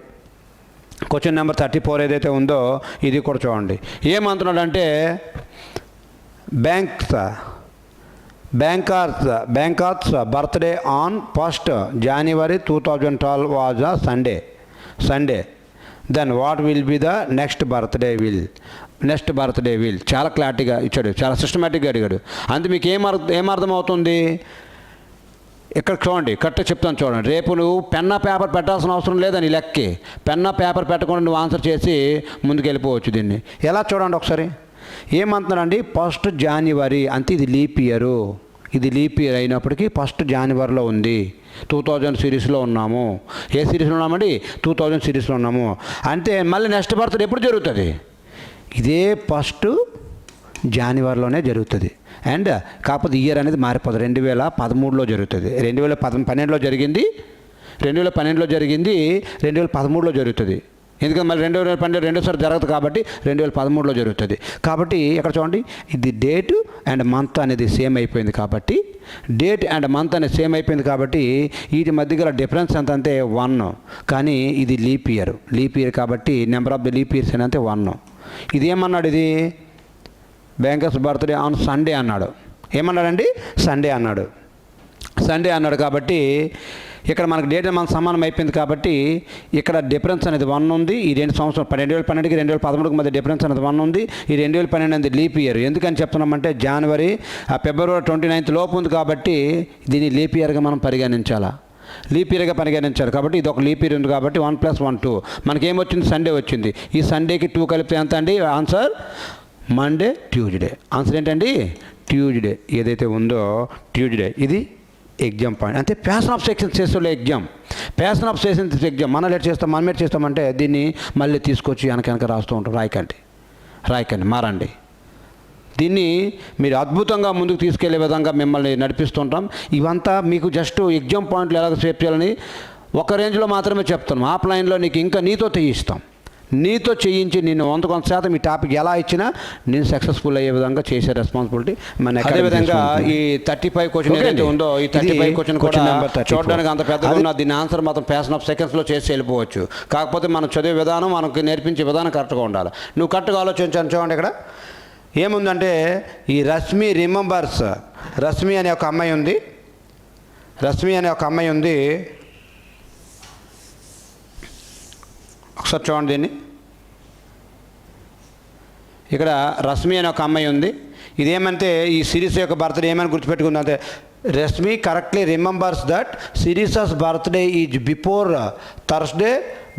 క్వశ్చన్ నెంబర్ 34 ఏదైతే ఉందో ఇది కూడా చూడండి. ఏమంటున్నాడంటే, bankers birthday on 1st January 2012 was a Sunday. Then what will be the next birthday will. చాలా క్లారిటీగా ఇచ్చాడు, చాలా సిస్టమేటిక్గా అడిగాడు. అంతే మీకు ఏమర్థం అవుతుంది ఇక్కడ చూడండి, కరెక్ట్గా చెప్తాను చూడండి. రేపు నువ్వు పెన్నా పేపర్ పెట్టాల్సిన అవసరం లేదని లెక్కి, పెన్నా పేపర్ పెట్టకుండా నువ్వు ఆన్సర్ చేసి ముందుకు వెళ్ళిపోవచ్చు. దీన్ని ఎలా చూడండి ఒకసారి. ఏమంటున్నాడండి, 1st January అంటే ఇది లీప్ ఇయర్ అయినప్పటికీ 1st Januaryలో ఉంది. 2000 సిరీస్లో ఉన్నాము. ఏ సిరీస్లో ఉన్నామండి? 2000 సిరీస్లో ఉన్నాము. అంటే మళ్ళీ నెక్స్ట్ బర్త్డే ఎప్పుడు జరుగుతుంది? ఇదే 1st Januaryలోనే జరుగుతుంది. అండ్ కాకపోతే ఇయర్ అనేది మారిపోతుంది. 2013లో జరుగుతుంది. 2012లో జరిగింది, 2012లో జరిగింది, 2013లో జరుగుతుంది. ఎందుకంటే మళ్ళీ 2012 రెండోసారి జరగదు కాబట్టి 2013లో జరుగుతుంది. కాబట్టి ఇక్కడ చూడండి, ఇది డేట్ అండ్ మంత్ అనేది సేమ్ అయిపోయింది కాబట్టి, వీటి మధ్య గల డిఫరెన్స్ ఎంత అంటే 1. కానీ ఇది లీప్ ఇయర్ కాబట్టి number of the leap years అంటే 1. ఇది ఏమన్నాడు? ఇది బ్యాంకర్స్ బర్త్డే ఆన్ సండే అన్నాడు. ఏమన్నాడండి? సండే అన్నాడు కాబట్టి ఇక్కడ మనకు డేట్ మనకు సమానం అయిపోయింది కాబట్టి ఇక్కడ డిఫరెన్స్ అనేది 1 ఉంది. ఈ 2 సంవత్సరాలు 2012కి 2013కి మధ్య డిఫరెన్స్ అనేది 1 ఉంది. ఈ 2012 అనేది లీప్ ఇయర్. ఎందుకని చెప్తున్నామంటే January February 29th లోపు ఉంది కాబట్టి దీన్ని లీప్ ఇయర్గా మనం పరిగణించాలి కాబట్టి ఇది ఒక లీప్ ఇయర్ ఉంది కాబట్టి 1 + 1 2. మనకేమొచ్చింది? సండే వచ్చింది. ఈ సండేకి 2 కలిపితే ఎంత అండి? Answer Monday, Tuesday. ఆన్సర్ ఏంటండి? ట్యూస్డే. ఏదైతే ఉందో ట్యూస్డే. ఇది ఎగ్జామ్ పాయింట్. అంటే ప్యాషన్ ఆఫ్ సెక్షన్స్ చేసే ఎగ్జామ్ మనం ఎట్ చేస్తామంటే దీన్ని మళ్ళీ తీసుకొచ్చి వెనక రాస్తూ ఉంటాం. రాయకండి, మారండి. దీన్ని మీరు అద్భుతంగా ముందుకు తీసుకెళ్లే విధంగా మిమ్మల్ని నడిపిస్తుంటాం. ఇవంతా మీకు జస్ట్ ఎగ్జామ్ పాయింట్లు ఎలాగ సేవ్ చేయాలని ఒక రేంజ్లో మాత్రమే చెప్తున్నాం. ఆఫ్లైన్లో నీకు ఇంకా నీతో చేయించి నిన్ను 100% ఈ టాపిక్ ఎలా ఇచ్చినా నేను సక్సెస్ఫుల్ అయ్యే విధంగా చేసే రెస్పాన్సిబిలిటీ మన. అదేవిధంగా ఈ 35 క్వశ్చన్ ఏదైతే ఉందో ఈ 35 క్వశ్చన్ కూడా చూడడానికి అంత పెద్దగా ఉన్న దీని ఆన్సర్ మాత్రం ప్యాషన్ ఆఫ్ సెకండ్స్లో చేసి వెళ్ళిపోవచ్చు. కాకపోతే మనం చదివే విధానం, మనకు నేర్పించే విధానం కరెక్ట్గా ఉండాలి. నువ్వు కరెక్ట్గా ఆలోచించాను. చూడండి ఇక్కడ ఏముందంటే, ఈ రశ్మి అనే ఒక అమ్మాయి ఉంది. ఒకసారి చూడండి దీన్ని. ఇక్కడ రశ్మి అనే ఒక అమ్మాయి ఉంది. ఇదేమంటే ఈ సిరీస్ యొక్క బర్త్డే ఏమని గుర్తుపెట్టుకుందంటే, Rashmi correctly remembers that Siri's birthday is before Thursday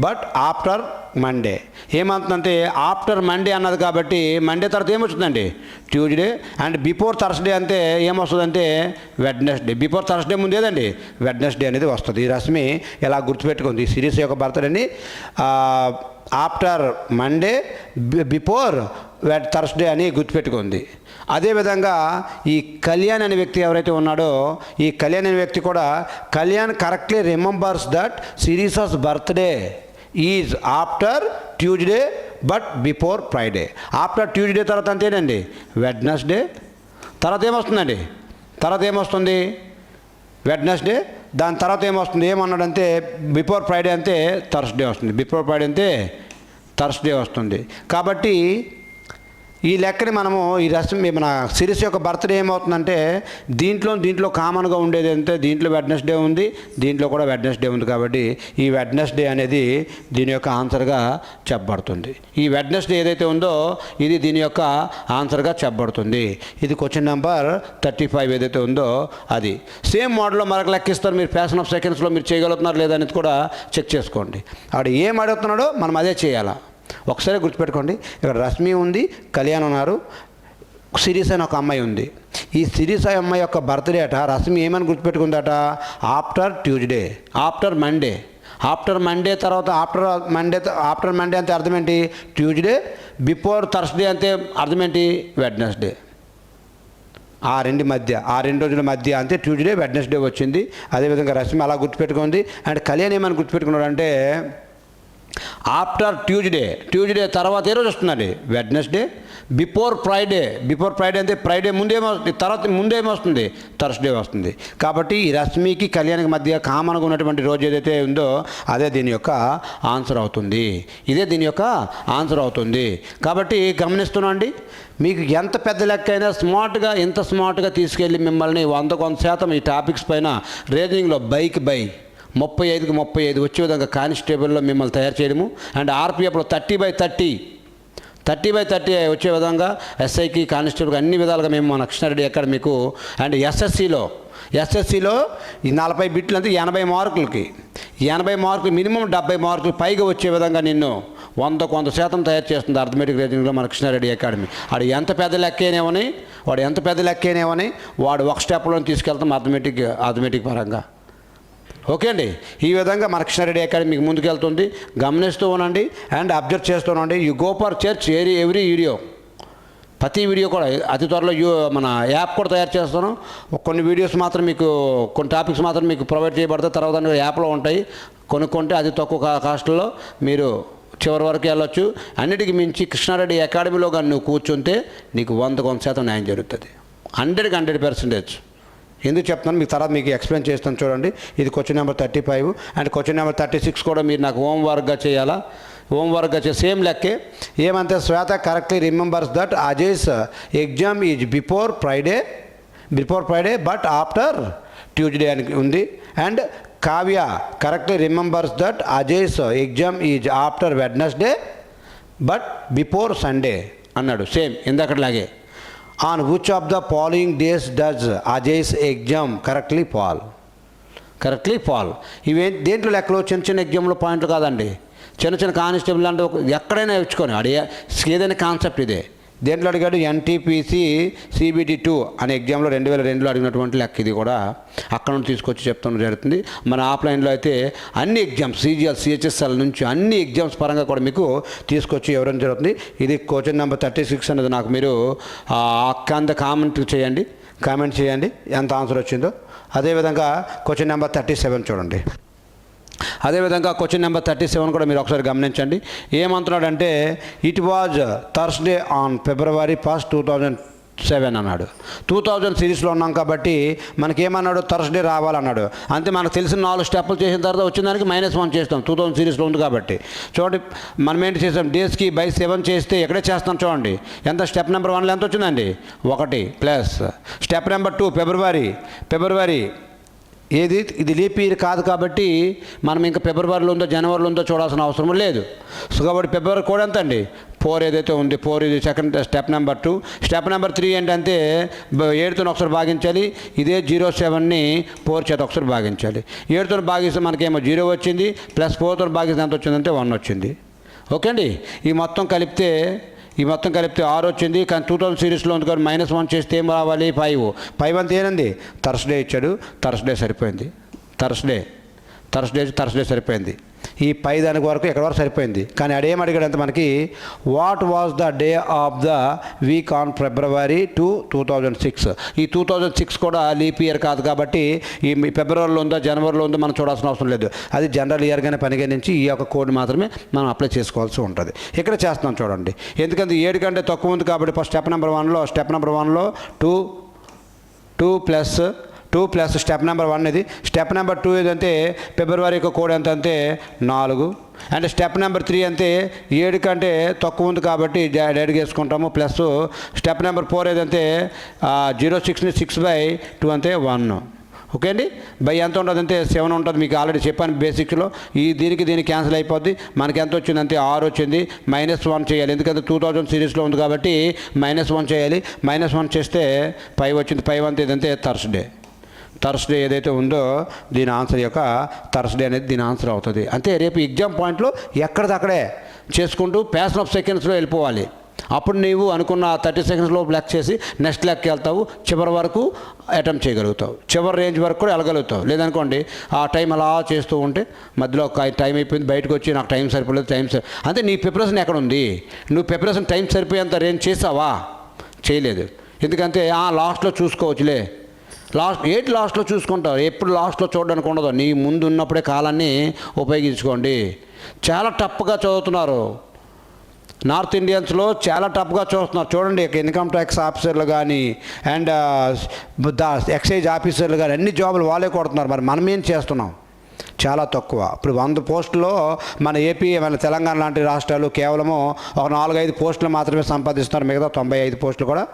but after Monday. ఏమంటుందంటే ఆఫ్టర్ మండే అన్నది కాబట్టి మండే తర్వాత ఏమొస్తుందండి? ట్యూస్డే. అండ్ బిఫోర్ థర్స్డే అంటే ఏమొస్తుందంటే వెడ్నెస్డే. బిఫోర్ థర్స్డే ముందు ఏదండి? వెడ్నెస్డే అనేది వస్తుంది. ఈ రశ్మి ఎలా గుర్తుపెట్టుకుంది? ఈ సిరీస్ యొక్క బర్త్డేని ఆఫ్టర్ మండే, బిఫోర్ థర్స్డే అని గుర్తుపెట్టుకుంది. అదేవిధంగా ఈ కళ్యాణ్ అనే వ్యక్తి ఎవరైతే ఉన్నాడో ఈ కళ్యాణ్ అనే వ్యక్తి కూడా Kalyan correctly remembers that series of birthday is after Tuesday but before Friday. After Tuesday తర్వాత అంతేనండి వెడ్నెస్డే. తర్వాత ఏమొస్తుంది వెడ్నెస్డే. దాని తర్వాత ఏమొస్తుంది ఏమన్నాడంటే బిఫోర్ ఫ్రైడే అంటే థర్స్డే వస్తుంది. బిఫోర్ ఫ్రైడే అంటే థర్స్డే వస్తుంది. కాబట్టి ఈ లెక్కని మనము ఈ రస్మి మన సిరీస్ యొక్క బర్త్డే ఏమవుతుందంటే దీంట్లో కామన్గా ఉండేది అంటే దీంట్లో వెడ్నెస్డే ఉంది, దీంట్లో కూడా వెడ్నెస్డే ఉంది. కాబట్టి ఈ వెడ్నెస్డే అనేది దీని యొక్క ఆన్సర్గా చెప్పబడుతుంది. ఈ వెడ్నెస్డే ఏదైతే ఉందో ఇది దీని యొక్క ఆన్సర్గా చెప్పబడుతుంది. ఇది క్వశ్చన్ నెంబర్ 35 ఏదైతే ఉందో అది. సేమ్ మోడల్లో మరొక లెక్కిస్తారు. మీరు ఫ్యాషన్ ఆఫ్ సెకండ్స్లో మీరు చేయగలుగుతున్నారు లేదా అనేది కూడా చెక్ చేసుకోండి. ఆడు ఏం అడుగుతున్నాడో మనం అదే చేయాలా. ఒకసారి గుర్తుపెట్టుకోండి, ఇక్కడ రష్మి ఉంది, కళ్యాణ్ ఉన్నారు, సిరీస్ అని ఒక అమ్మాయి ఉంది. ఈ సిరీస్ అమ్మాయి యొక్క బర్త్డే అట రష్మి ఏమని గుర్తుపెట్టుకుందట ఆఫ్టర్ ట్యూస్డే, ఆఫ్టర్ మండే తర్వాత ఆఫ్టర్ మండే అంటే అర్థం ఏంటి ట్యూస్డే, బిఫోర్ థర్స్డే అంటే అర్థం ఏంటి వెడ్నెస్డే. ఆ రెండు రోజుల మధ్య అంటే ట్యూస్డే వెడ్నెస్డే వచ్చింది. అదేవిధంగా రష్మి అలా గుర్తుపెట్టుకుంది. అండ్ కళ్యాణ్ ఏమని గుర్తుపెట్టుకున్నాడు అంటే ఆఫ్టర్ ట్యూస్డే తర్వాత ఏ రోజు వస్తుందండి వెడ్నెస్డే, బిఫోర్ ఫ్రైడే అంటే ఫ్రైడే ముందేమొస్తుంది థర్స్డే వస్తుంది. కాబట్టి ఈ రష్మికి కళ్యాణ్కి మధ్య కామన్గా ఉన్నటువంటి రోజు ఏదైతే ఉందో అదే దీని యొక్క ఆన్సర్ అవుతుంది. కాబట్టి గమనిస్తున్నాండి, మీకు ఎంత పెద్ద లెక్క అయినా ఎంత స్మార్ట్గా తీసుకెళ్ళి మిమ్మల్ని 100% ఈ టాపిక్స్ పైన రీజనింగ్లో బైక్ 35కి 35 వచ్చే విధంగా కానిస్టేబుల్లో మిమ్మల్ని తయారు చేయడము. అండ్ ఆర్పిఎఫ్లో 30/30 వచ్చే విధంగా ఎస్ఐకి కానిస్టేబుల్కి అన్ని విధాలుగా మేము మన కృష్ణారెడ్డి అకాడమీకు. అండ్ ఎస్ఎస్సిలో ఈ 40 బిట్లు అంటే 80 మార్కులకి మినిమం 70 మార్కులు పైగా వచ్చే విధంగా నిన్ను 100% తయారు చేస్తుంది అర్థమెటిక్ రీజనింగ్లో మన కృష్ణారెడ్డి అకాడమీ. వాడు ఎంత పెద్ద లెక్కేనేమని వాడు ఒక స్టెప్లో తీసుకెళ్తాం అర్థమెటిక్ పరంగా. ఓకే అండి, ఈ విధంగా మన కృష్ణారెడ్డి అకాడమీ మీకు ముందుకెళ్తుంది. గమనిస్తూ ఉండండి అండ్ అబ్జర్వ్ చేస్తూ ఉండండి. You go for church every video, ప్రతి వీడియో కూడా అతి త్వరలో మన యాప్ కూడా తయారు చేస్తాను. కొన్ని వీడియోస్ మాత్రం మీకు కొన్ని టాపిక్స్ మాత్రం మీకు ప్రొవైడ్ చేయబడతాయి. తర్వాత యాప్లో ఉంటాయి, కొనుక్కుంటే అతి తక్కువ కాస్ట్లో మీరు చివరి వరకు వెళ్ళొచ్చు. అన్నిటికీ మించి కృష్ణారెడ్డి అకాడమీలో కానీ నువ్వు కూర్చుంటే నీకు 100% న్యాయం జరుగుతుంది, 100%. ఎందుకు చెప్తున్నాను మీకు తర్వాత మీకు ఎక్స్ప్లెయిన్ చేస్తాను. చూడండి, ఇది question number 35 and question number 36 కూడా మీరు నాకు హోంవర్క్గా చేయాలా. సేమ్ లెక్కే. ఏమంటే Shweta correctly remembers that Ajay's exam is before Friday but after Tuesday అని ఉంది. And Kavya correctly remembers that Ajay's exam is after Wednesday but before Sunday అన్నాడు. సేమ్ ఇందాకట్లాగే. On which of the following days does Ajay's exam correctly fall. దేంట్లో లెక్కలో చిన్న ఎగ్జామ్లో పాయింట్లు కాదండి, చిన్న కానిస్టేబుల్ అంటే ఎక్కడైనా ఇచ్చుకొని ఏదైనా కాన్సెప్ట్ ఇదే. దేంట్లో అడిగాడు ఎన్టీపీసీ CBT 2 అనే ఎగ్జామ్లో 2002లో అడిగినటువంటి లెక్క. ఇది కూడా అక్కడ నుండి తీసుకొచ్చి చెప్తాను జరుగుతుంది. మన ఆఫ్లైన్లో అయితే అన్ని ఎగ్జామ్స్ CGL CHSL నుంచి అన్ని ఎగ్జామ్స్ పరంగా కూడా మీకు తీసుకొచ్చి ఇవ్వడం జరుగుతుంది. ఇది క్వశ్చన్ నెంబర్ 36 అనేది నాకు మీరు కింద కామెంట్ చేయండి ఎంత ఆన్సర్ వచ్చిందో. అదేవిధంగా క్వశ్చన్ నెంబర్ 37 చూడండి. అదేవిధంగా క్వశ్చన్ నెంబర్ 37 కూడా మీరు ఒకసారి గమనించండి. ఏమంటున్నాడంటే it was Thursday on February 1st, 2007 అన్నాడు. 2000 సిరీస్లో ఉన్నాం కాబట్టి మనకేమన్నాడు థర్స్డే రావాలన్నాడు. అంతే, మనకు తెలిసిన 4 స్టెప్పులు చేసిన తర్వాత వచ్చిన దానికి -1 చేస్తాం. 2000 సిరీస్లో ఉంది కాబట్టి చూడండి మనం ఏంటి చేస్తాం, డేస్కి by 7 చేస్తే ఎక్కడే చేస్తాం. చూడండి ఎంత స్టెప్ నెంబర్ 1లో ఎంత వచ్చిందండి 1 ప్లస్ స్టెప్ నెంబర్ 2 ఫిబ్రవరి ఇది లీప్ ఇయర్ కాదు కాబట్టి మనం ఇంకా ఫిబ్రవరిలో ఉందో జనవరిలో ఉందో చూడాల్సిన అవసరం లేదు. సో కాబట్టి ఫిబ్రవరి కోడ్ ఎంత అండి 4 ఏదైతే ఉంది 4. ఇది second step number 2. Step number 3 ఏంటంటే 7తో ఒకసారి భాగించాలి. ఇదే 07ని 4 చేత ఒకసారి భాగించాలి. 7తో భాగిస్తే మనకేమో 0 వచ్చింది, ప్లస్ 4తో భాగిస్తే ఎంత వచ్చిందంటే 1 వచ్చింది. ఓకే అండి, ఈ మొత్తం కలిపితే 6 వచ్చింది. కానీ 2000 సిరీస్లో ఉంది కానీ -1 చేస్తే ఏం రావాలి 5 అంత ఏనండి థర్స్డే ఇచ్చాడు. థర్స్డే సరిపోయింది. ఈ పై దానికి వరకు ఎక్కడి వరకు సరిపోయింది. కానీ అడేం అడిగాడు అంత మనకి, what was the day of the week on February 2, 2006. ఈ 2006 కూడా లీప్ ఇయర్ కాదు కాబట్టి ఈ ఫిబ్రవరిలో ఉందో జనవరిలో ఉందో మనం చూడాల్సిన అవసరం లేదు. అది జనరల్ ఇయర్గానే పరిగణించి ఈ యొక్క కోడ్ మాత్రమే మనం అప్లై చేసుకోవాల్సి ఉంటుంది. ఇక్కడ చేస్తున్నాం చూడండి, ఎందుకంటే 7 కంటే తక్కువ ఉంది కాబట్టి ఫస్ట్ స్టెప్ నెంబర్ 1లో 2 ప్లస్ స్టెప్ నెంబర్ 1 ఇది. స్టెప్ నెంబర్ 2 ఏదంటే ఫిబ్రవరి యొక్క కోడ్ ఎంత అంటే 4. అండ్ స్టెప్ నెంబర్ 3 అంటే 7 కంటే తక్కువ ఉంది కాబట్టి డైరెక్ట్గా వేసుకుంటాము. ప్లస్ స్టెప్ నెంబర్ 4 ఏదంటే 06ని 6/2 అంటే 1. ఓకే అండి. బై ఎంత ఉంటుంది అంటే 7 ఉంటుంది. మీకు ఆల్రెడీ చెప్పాను బేసిక్స్లో. దీనికి క్యాన్సిల్ అయిపోద్ది. మనకి ఎంత వచ్చిందంటే 6 వచ్చింది. -1 చేయాలి, ఎందుకంటే 2000 సిరీస్లో ఉంది కాబట్టి -1 చేయాలి. -1 చేస్తే 5 వచ్చింది. 5 అంతే ఏదంటే థర్స్డే ఏదైతే ఉందో దీని ఆన్సర్ యొక్క థర్స్డే అనేది దీని ఆన్సర్ అవుతుంది. అంతే రేపు ఎగ్జామ్ పాయింట్లో ఎక్కడిదక్కడే చేసుకుంటూ ప్యాషన్ ఆఫ్ సెకండ్స్లో వెళ్ళిపోవాలి. అప్పుడు నీవు అనుకున్న 30 సెకండ్స్లో లెక్క చేసి నెక్స్ట్ లెక్కకి వెళ్తావు. చివరి వరకు అటెంప్ట్ చేయగలుగుతావు. చివరి రేంజ్ వరకు కూడా వెళ్ళగలుగుతావు. లేదనుకోండి ఆ టైం అలా చేస్తూ ఉంటే మధ్యలో టైం అయిపోయింది, బయటకు వచ్చి నాకు టైం సరిపోలేదు, అంటే నీ ప్రిపరేషన్ ఎక్కడ ఉంది? నువ్వు ప్రిపరేషన్ టైం సరిపోయేంత రేంజ్ చేసావా? చేయలేదు. ఎందుకంటే లాస్ట్లో చూసుకోవచ్చులే. లాస్ట్లో చూసుకుంటావు. ఎప్పుడు లాస్ట్లో చూడడానికి ఉండదు. నీ ముందు ఉన్నప్పుడే కాలాన్ని ఉపయోగించుకోండి. చాలా టఫ్గా చదువుతున్నారు నార్త్ ఇండియన్స్లో, చాలా టఫ్గా చూస్తున్నారు. చూడండి, ఇన్కమ్ ట్యాక్స్ ఆఫీసర్లు కానీ అండ్ ఎక్సైజ్ ఆఫీసర్లు కానీ అన్ని జాబులు వాళ్ళే కొడుతున్నారు. మరి మనం ఏం చేస్తున్నాం? చాలా తక్కువ. ఇప్పుడు 100 పోస్టుల్లో మన ఏపీ, మన తెలంగాణ లాంటి రాష్ట్రాలు కేవలము ఒక 4-5 పోస్టులు మాత్రమే సంపాదిస్తున్నారు. మిగతా 95 పోస్టులు కూడా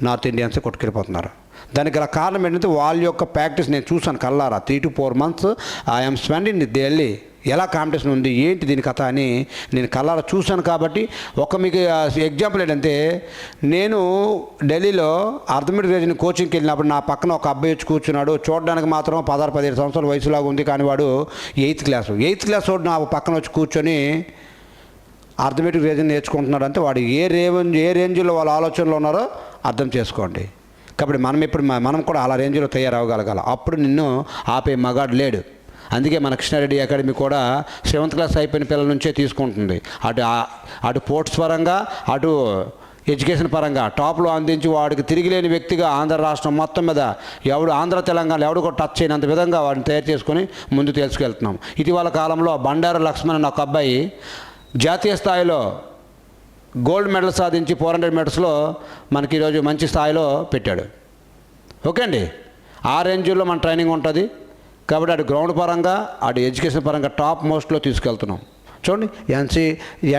నార్త్ ఇండియన్సే కొట్టుకెళ్ళిపోతున్నారు. దానికి గల కారణం ఏంటంటే వాళ్ళ యొక్క ప్రాక్టీస్ నేను చూసాను కల్లారా. 3 to 4 months I'm spending Delhi. ఎలా కాంపిటీషన్ ఉంది, ఏంటి దీని కథ అని నేను కల్లారా చూశాను. కాబట్టి మీకు ఎగ్జాంపుల్ ఏంటంటే, నేను ఢిల్లీలో అర్థమెటిక్ రీజన్ కోచింగ్కి వెళ్ళినప్పుడు నా పక్కన ఒక అబ్బాయి వచ్చి కూర్చున్నాడు. చూడడానికి మాత్రం 16-17 సంవత్సరాల వయసులాగా ఉంది, కానీ వాడు 8th క్లాస్ వాడు నా పక్కన వచ్చి కూర్చొని అర్థమెటిక్ రీజన్ నేర్చుకుంటున్నాడు. అంటే వాడు ఏ రేంజ్లో వాళ్ళ ఆలోచనలో ఉన్నారో అర్థం చేసుకోండి. కాబట్టి మనం కూడా అలా రేంజ్లో తయారవగలగాలి. అప్పుడు నిన్ను ఆపే మగాడు లేడు. అందుకే మన కృష్ణారెడ్డి అకాడమీ కూడా 7th క్లాస్ అయిపోయిన పిల్లల నుంచే తీసుకుంటుంది. అటు స్పోర్ట్స్ పరంగా, అటు ఎడ్యుకేషన్ పరంగా టాప్లో అందించి వాడికి తిరిగిలేని వ్యక్తిగా ఆంధ్ర రాష్ట్రం మొత్తం మీద ఆంధ్ర తెలంగాణ ఎవడు కూడా టచ్ చేయనంత విధంగా వాడిని తయారు చేసుకొని ముందు తెలుసుకెళ్తున్నాం. ఇటీవల కాలంలో బండారు లక్ష్మణ్ అనే ఒక అబ్బాయి జాతీయ స్థాయిలో గోల్డ్ మెడల్ సాధించి 400 మీటర్స్లో మనకి ఈరోజు మంచి స్థాయిలో పెట్టాడు. ఓకే అండి. ఆ రేంజ్లో మన ట్రైనింగ్ ఉంటుంది. కాబట్టి అటు గ్రౌండ్ పరంగా, అటు ఎడ్యుకేషన్ పరంగా టాప్ మోస్ట్లో తీసుకెళ్తున్నాం. చూడండి,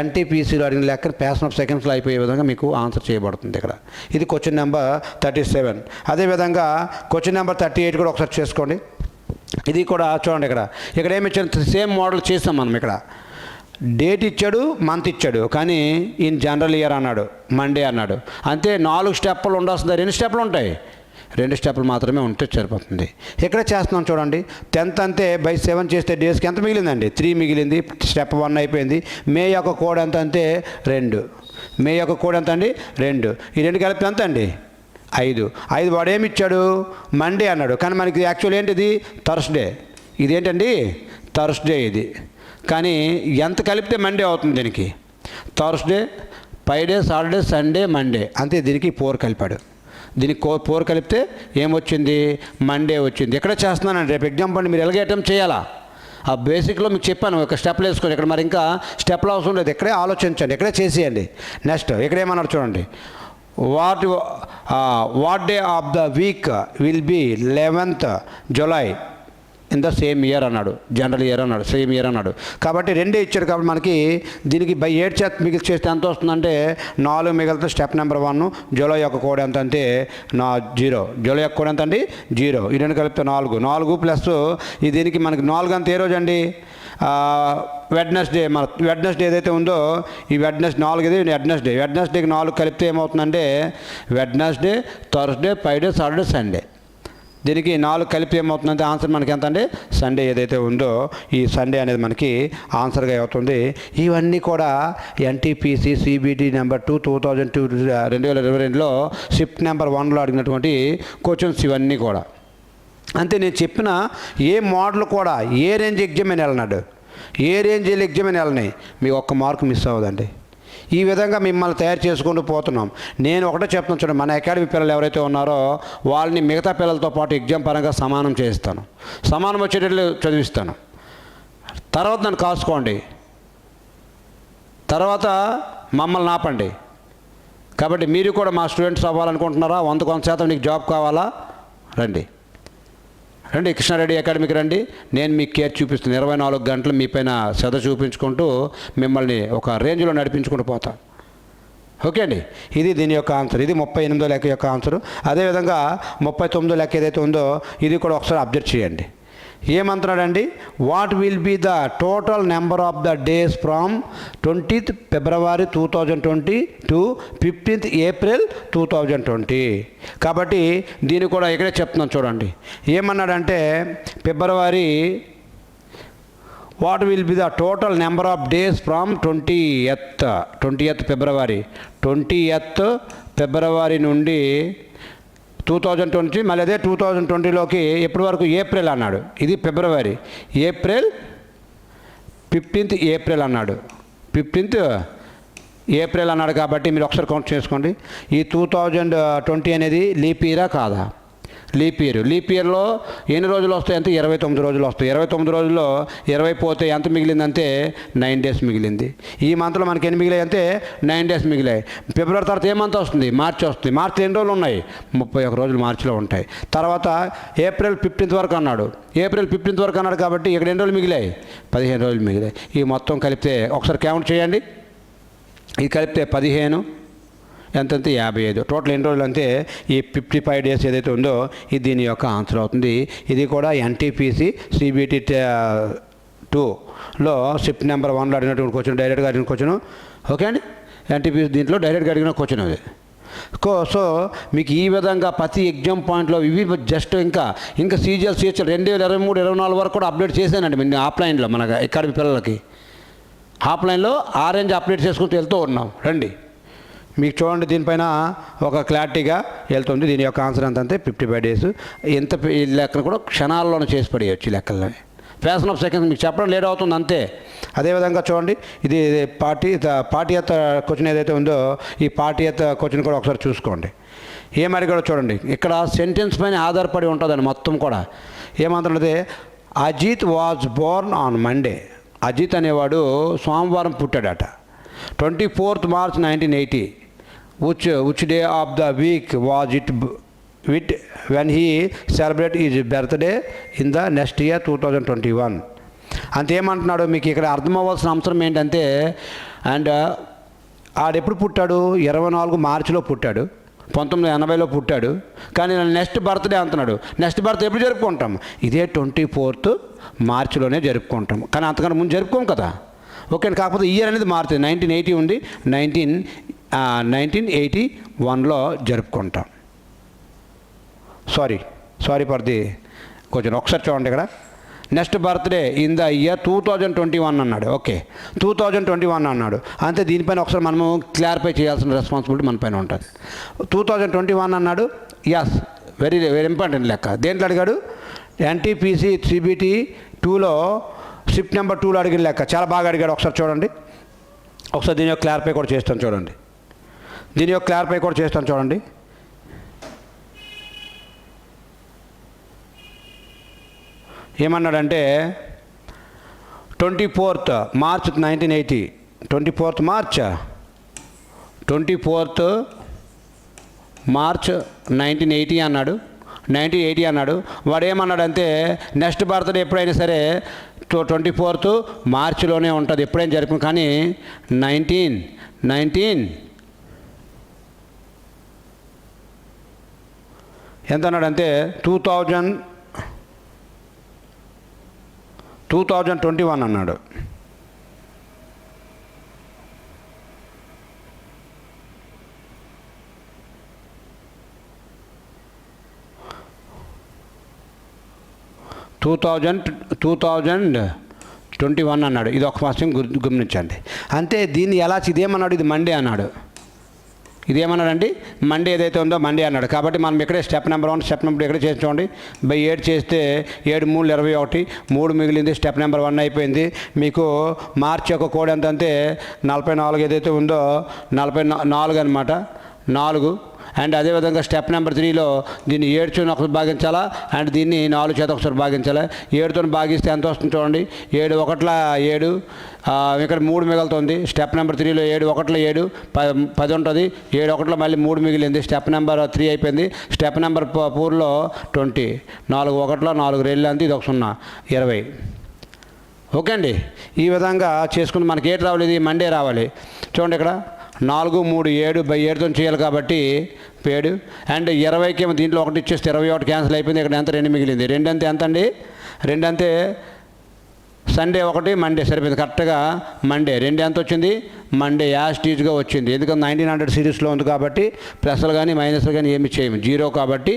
ఎన్టీపీసీలో అడిగిన లెక్క ప్యాషన్ ఆఫ్ సెకండ్స్లో అయిపోయే విధంగా మీకు ఆన్సర్ చేయబడుతుంది ఇక్కడ. ఇది క్వశ్చన్ నెంబర్ 37. అదేవిధంగా క్వశ్చన్ నెంబర్ 38 కూడా ఒకసారి చేసుకోండి. ఇది కూడా చూడండి, ఇక్కడ ఏమి ఇచ్చాడు, సేమ్ మోడల్ చేసాం మనం. ఇక్కడ డేట్ ఇచ్చాడు, మంత్ ఇచ్చాడు, కానీ ఇన్ జనరల్ ఇయర్ అన్నాడు, మండే అన్నాడు. అంతే 4 స్టెప్పులు ఉండాల్సింది. 2 స్టెప్పులు ఉంటాయి, 2 స్టెప్పులు మాత్రమే ఉంటే సరిపోతుంది. ఇక్కడ చేస్తున్నాం చూడండి. 10th అంతే బై 7 చేస్తే డేస్కి ఎంత మిగిలిందండి? 3 మిగిలింది. స్టెప్ 1 అయిపోయింది. మే యొక్క కోడ్ ఎంత అంటే 2. మే యొక్క కోడ్ ఎంత అండి? 2. ఈ 2 కలిపి ఎంత అండి? 5. వాడు ఏమి ఇచ్చాడు? మండే అన్నాడు, కానీ మనకి యాక్చువల్ ఏంటిది? థర్స్డే. ఇదేంటండి? థర్స్డే ఇది. కానీ ఎంత కలిపితే మండే అవుతుంది? దీనికి Thursday, Friday, Saturday, Sunday, Monday, అంతే. దీనికి 4 కలిపాడు. దీనికి 4 కలిపితే ఏమొచ్చింది? మండే వచ్చింది. ఎక్కడ చేస్తున్నానండి, రేపు ఎగ్జాంపుల్ మీరు ఎలాగ అటెంప్ట్ చేయాలా? ఆ బేసిక్లో మీకు చెప్పాను, ఒక స్టెప్లు వేసుకొని. ఇక్కడ మరి ఇంకా స్టెప్లు అవసరం లేదు, ఇక్కడే ఆలోచించండి, ఇక్కడే చేసేయండి. నెక్స్ట్ ఇక్కడ ఏమన్నాడు చూడండి. What day of the week will be 11th July in the same year అన్నాడు. జనరల్ ఇయర్ అన్నాడు, సేమ్ ఇయర్ అన్నాడు. కాబట్టి 2 ఇచ్చాడు. కాబట్టి మనకి దీనికి బై 8 చేత మిగిలి చేస్తే ఎంత వస్తుందంటే 4 మిగిలితే స్టెప్ నెంబర్ 1. జూలై యొక్క కోడ్ ఎంత అంటే 0. జూలై యొక్క కోడ్ ఎంత అండి? 0. ఈ 2 కలిపితే 4 ప్లస్ దీనికి మనకి 4 అంత ఏ రోజు అండి? వెడ్నెస్డే. మన వెడ్నెస్డే ఏదైతే ఉందో ఈ 4 ఇది వెడ్నెస్డేకి 4 కలిపితే ఏమవుతుందంటే Wednesday, Thursday, Friday, Saturday, Sunday. దీనికి 4 కలిపి ఏమవుతుందంటే ఆన్సర్ మనకి ఎంత అంటే సండే ఏదైతే ఉందో ఈ సండే అనేది మనకి ఆన్సర్గా అవుతుంది. ఇవన్నీ కూడా ఎన్టీపీసీ CBT నెంబర్ 2 2022లో షిఫ్ట్ నెంబర్ 1లో అడిగినటువంటి క్వశ్చన్స్ ఇవన్నీ కూడా. అంతే. నేను చెప్పిన ఏ మోడల్ కూడా ఏ రేంజ్ ఎగ్జామ్ అని వెళ్ళినాడు. ఏ రేంజ్లో ఎగ్జామ్ వెళ్ళని మీకు ఒక్క మార్కు మిస్ అవ్వదండి. ఈ విధంగా మిమ్మల్ని తయారు చేసుకుంటూ పోతున్నాం. నేను ఒకటే చెప్తున్నాను చూడండి, మన అకాడమీ పిల్లలు ఎవరైతే ఉన్నారో వాళ్ళని మిగతా పిల్లలతో పాటు ఎగ్జామ్ పరంగా సమానం చేస్తాను, సమానం వచ్చేటట్లు చదివిస్తాను. తర్వాత నన్ను కాసుకోండి, తర్వాత మమ్మల్ని ఆపండి. కాబట్టి మీరు కూడా మా స్టూడెంట్స్ అవ్వాలనుకుంటున్నారా? 100% నీకు జాబ్ కావాలా? రండి కృష్ణారెడ్డి అకాడమీకి రండి. నేను మీకు కేర్ చూపిస్తాను. 24 గంటలు మీ పైన శ్రద్ధ చూపించుకుంటూ మిమ్మల్ని ఒక రేంజ్లో నడిపించుకుంటూ పోతాను. ఓకే అండి, ఇది దీని యొక్క ఆన్సర్. ఇది 38వ లెక్క యొక్క ఆన్సర్. అదేవిధంగా 39వ లెక్క ఏదైతే ఉందో ఇది కూడా ఒకసారి అబ్జర్వ్ చేయండి. ఏమంటున్నాడండి? What will be the total number of the days from 20th February 2020 to 15th April 2020. కాబట్టి దీన్ని కూడా ఇక్కడే చెప్తున్నాను చూడండి. ఏమన్నాడంటే ఫిబ్రవరి what will be the total number of days from 20th February నుండి 2020, మళ్ళీ అదే 2020లోకి ఎప్పటి వరకు ఏప్రిల్ అన్నాడు. ఇది ఫిబ్రవరి, ఏప్రిల్ 15th April అన్నాడు, 15th April అన్నాడు. కాబట్టి మీరు ఒకసారి కౌంట్ చేసుకోండి. ఈ 2020 అనేది లీప్ ఇయరా కాదా? లీప్ ఇయర్లో ఎన్ని రోజులు వస్తాయి అంటే 29 రోజులు వస్తాయి. 29 రోజుల్లో 20 పోతే ఎంత మిగిలిందంటే 9 days మిగిలింది. ఈ మంత్లో మనకి ఎన్ని మిగిలాయి అంటే 9 days మిగిలాయి. ఫిబ్రవరి తర్వాత ఏ మంత్ వస్తుంది? మార్చి వస్తుంది. మార్చిలో ఎన్ని రోజులు ఉన్నాయి? 31 రోజులు మార్చిలో ఉంటాయి. తర్వాత ఏప్రిల్ 15th వరకు అన్నాడు. ఏప్రిల్ 15th వరకు అన్నాడు కాబట్టి ఇక్కడ ఎన్ని రోజులు మిగిలాయి? 15 రోజులు మిగిలాయి. ఈ మొత్తం కలిపితే ఒకసారి కౌంట్ చేయండి. ఇది కలిపితే 15 ఎంతంటే 55. టోటల్ ఎన్ని రోజులు అంటే ఈ 55 days ఏదైతే ఉందో ఇది దీని యొక్క ఆన్సర్ అవుతుంది. ఇది కూడా NTPC CBT 2లో షిఫ్ట్ నెంబర్ 1లో అడిగినటువంటి క్వశ్చన్, డైరెక్ట్గా అడిగిన క్వశ్చన్. ఓకే అండి, NTPC దీంట్లో డైరెక్ట్గా అడిగిన క్వశ్చన్ అది. సో మీకు ఈ విధంగా ప్రతి ఎగ్జామ్ పాయింట్లో ఇవి జస్ట్ ఇంకా CGL CHL 2023-24 వరకు కూడా అప్డేట్ చేశానండి. మేము ఆఫ్లైన్లో మన అకాడమీ పిల్లలకి ఆఫ్లైన్లో ఆరెంజ్ అప్డేట్ చేసుకుంటూ వెళ్తూ ఉన్నాం. రండి మీకు చూడండి, దీనిపైన ఒక క్లారిటీగా వెళ్తుంది. దీని యొక్క ఆన్సర్ అంతే 55 days. ఎంత ఈ లెక్కను కూడా క్షణాల్లోనే చేసి పడేయచ్చు. ఈ లెక్కల్లో ఫ్యాషన్ ఆఫ్ సెకండ్స్ మీకు చెప్పడం లేట్ అవుతుంది అంతే. అదేవిధంగా చూడండి, ఇది పాఠ్యేతర క్వశ్చన్ ఏదైతే ఉందో ఈ పాఠ్యేతర క్వశ్చన్ కూడా ఒకసారి చూసుకోండి. ఏమని కూడా చూడండి, ఇక్కడ సెంటెన్స్ పైన ఆధారపడి ఉంటుందండి మొత్తం కూడా. ఏమంటున్నది? Ajit was born on Monday. Ajit అనేవాడు సోమవారం పుట్టాడట. 24th March 1980. Which day of the week was it when he celebrated his birthday in the next year 2021? అంతేమంటున్నాడు మీకు ఇక్కడ అర్థమవ్వాల్సిన అంశం ఏంటంటే, అండ్ ఆడెప్పుడు పుట్టాడు? 24 మార్చిలో పుట్టాడు, 1980లో పుట్టాడు. కానీ నెక్స్ట్ బర్త్డే అంటున్నాడు. నెక్స్ట్ బర్త్డే ఎప్పుడు జరుపుకుంటాం? ఇదే 24th మార్చిలోనే జరుపుకుంటాం. కానీ అంతకన్నా ముందు జరుపుకోం కదా. ఓకే, కాకపోతే ఇయర్ అనేది మారుతుంది. 1980 ఉంది, 1981లో జరుపుకుంటాం. సారీ ఫర్ ది కొంచెం ఒకసారి చూడండి. ఇక్కడ next birthday in the year 2021 అన్నాడు. ఓకే, 2021 అన్నాడు. అంతే, దీనిపైన ఒకసారి మనము క్లారిఫై చేయాల్సిన రెస్పాన్సిబిలిటీ మన పైన ఉంటుంది. 2021 అన్నాడు. ఎస్, వెరీ వెరీ ఇంపార్టెంట్ లెక్క. దేంట్లో అడిగాడు? NTPC CBT 2లో షిఫ్ట్ నెంబర్ 2లో అడిగిన లెక్క. చాలా బాగా అడిగాడు. ఒకసారి చూడండి. ఒకసారి దీని యొక్క క్లారిఫై కూడా చేస్తాను చూడండి. ఏమన్నాడంటే 24th March 1980, 24th March 1980 అన్నాడు. 1980 అన్నాడు. వాడు ఏమన్నాడంటే నెక్స్ట్ బర్త్డే ఎప్పుడైనా సరే 24th మార్చిలోనే ఉంటుంది, ఎప్పుడైనా జరుపుకుని. కానీ 19 ఎంత అన్నాడంటే 2021 అన్నాడు. టూ థౌజండ్ 21 అన్నాడు. ఇది ఒక విషయం గమనించండి. అంతే, దీన్ని ఎలా ఇదేమన్నాడు? ఇది మండే అన్నాడు. ఇదేమన్నాడండి, మండే ఏదైతే ఉందో మండే అన్నాడు. కాబట్టి మనం ఇక్కడే స్టెప్ నెంబర్ 1 స్టెప్ నెంబర్ 2 ఇక్కడే చేసుకోండి. బై 7 చేస్తే 7 3 21, 3 మిగిలింది. స్టెప్ నెంబర్ 1 అయిపోయింది. మీకు మార్చి యొక్క కోడ్ ఎంత అంటే 44 ఏదైతే ఉందో 44 అనమాట, 4. అండ్ అదేవిధంగా స్టెప్ నెంబర్ 3లో దీన్ని 7 చేత ఒకసారి భాగించాలా, అండ్ దీన్ని 4 చేత ఒకసారి భాగించాలా. 7తో భాగిస్తే ఎంత వస్తుంది చూడండి, 7 1 7, ఇక్కడ 3 మిగులుతుంది. స్టెప్ నెంబర్ 3లో 7 1 7 10 ఉంటుంది. 7 1 మళ్ళీ 3 మిగిలింది. స్టెప్ నెంబర్ 3 అయిపోయింది. స్టెప్ నెంబర్ 4లో 20, 4 1 4 2 అంతే, ఇది ఒక 0, 20. ఓకే అండి. ఈ విధంగా చేసుకుని మనకి ఏటి రావాలి, ఇది మండే రావాలి. చూడండి ఇక్కడ 4 3 7 బై 7తో చేయాలి కాబట్టి 7. అండ్ 20కి ఏమో దీంట్లో 1 ఇచ్చేస్తే 21 క్యాన్సిల్ అయిపోయింది. ఇక్కడ ఎంత 2 మిగిలింది. 2 అంతే ఎంత అండి, 2 అంతే సండే 1 మండే సరిపోయింది. కరెక్ట్గా మండే 2 ఎంత వచ్చింది, మండే యాస్టీజ్గా వచ్చింది. ఎందుకంటే 1900 సిరీస్లో ఉంది కాబట్టి ప్లస్లు కానీ మైనస్లు కానీ ఏమి చేయము, 0 కాబట్టి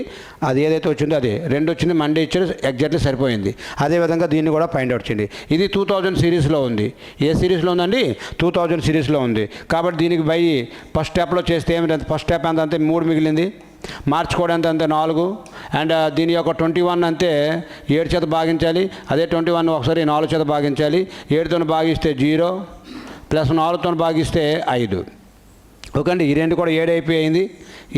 అది ఏదైతే వచ్చిందో అదే 2 వచ్చింది, మండే ఇచ్చారు, ఎగ్జాక్ట్లీ సరిపోయింది. అదేవిధంగా దీన్ని కూడా ఫైండ్ అవుట్ చేయండి. ఇది 2000 సిరీస్లో ఉంది. ఏ సిరీస్లో ఉందండి, 2000 సిరీస్లో ఉంది. కాబట్టి దీనికి బై ఫస్ట్ స్టెప్లో చేస్తే ఏమిటంటే ఫస్ట్ స్టెప్ ఎంత అంటే 3 మిగిలింది. మార్చ్ కోడ్ ఎంత అంతే 4. అండ్ దీని యొక్క 21 అంతే 7 చేత భాగించాలి. అదే 21 ఒకసారి 4 చేత భాగించాలి. 7తో భాగిస్తే 0 ప్లస్ 4తో భాగిస్తే 5. ఓకే అండి. ఈ రెండు కూడా 7 అయిపోయింది.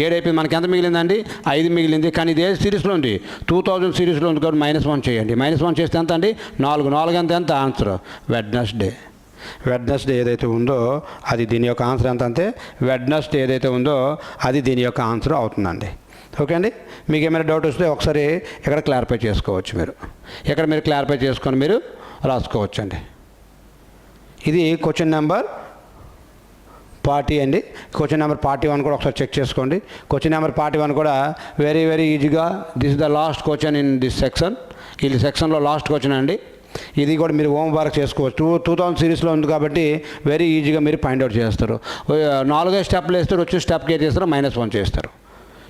7 అయిపోయింది. మనకి ఎంత మిగిలిందండి, 5 మిగిలింది. కానీ ఇది ఏ సిరీస్లో ఉంది, 2000 సిరీస్లో ఉంది కాబట్టి -1 చేయండి. -1 చేస్తే ఎంత అండి, 4 ఎంత ఆన్సర్ వెడ్నెస్డే. వెడ్నెస్డే ఏదైతే ఉందో అది దీని యొక్క ఆన్సర్ ఎంత అంటే వెడ్నెస్డే ఏదైతే ఉందో అది దీని యొక్క ఆన్సర్ అవుతుందండి. ఓకే అండి. మీకు ఏమైనా డౌట్ వస్తే ఒకసారి ఇక్కడ క్లారిఫై చేసుకోవచ్చు. ఇక్కడ మీరు క్లారిఫై చేసుకొని మీరు రాసుకోవచ్చు అండి. ఇది క్వశ్చన్ నెంబర్ 40 అండి. క్వశ్చన్ నెంబర్ 41 కూడా ఒకసారి చెక్ చేసుకోండి. క్వశ్చన్ నెంబర్ 41 కూడా వెరీ ఈజీగా, this is the last question in this section. ఈ సెక్షన్లో లాస్ట్ క్వశ్చన్ అండి. ఇది కూడా మీరు హోమ్ వర్క్ చేసుకోవచ్చు. 2000 సిరీస్లో ఉంది కాబట్టి వెరీ ఈజీగా మీరు ఫైండ్ అవుట్ చేస్తారు. 4 స్టెప్లు వేస్తారు. వచ్చిన స్టెప్కి ఏం చేస్తారు, -1 చేస్తారు.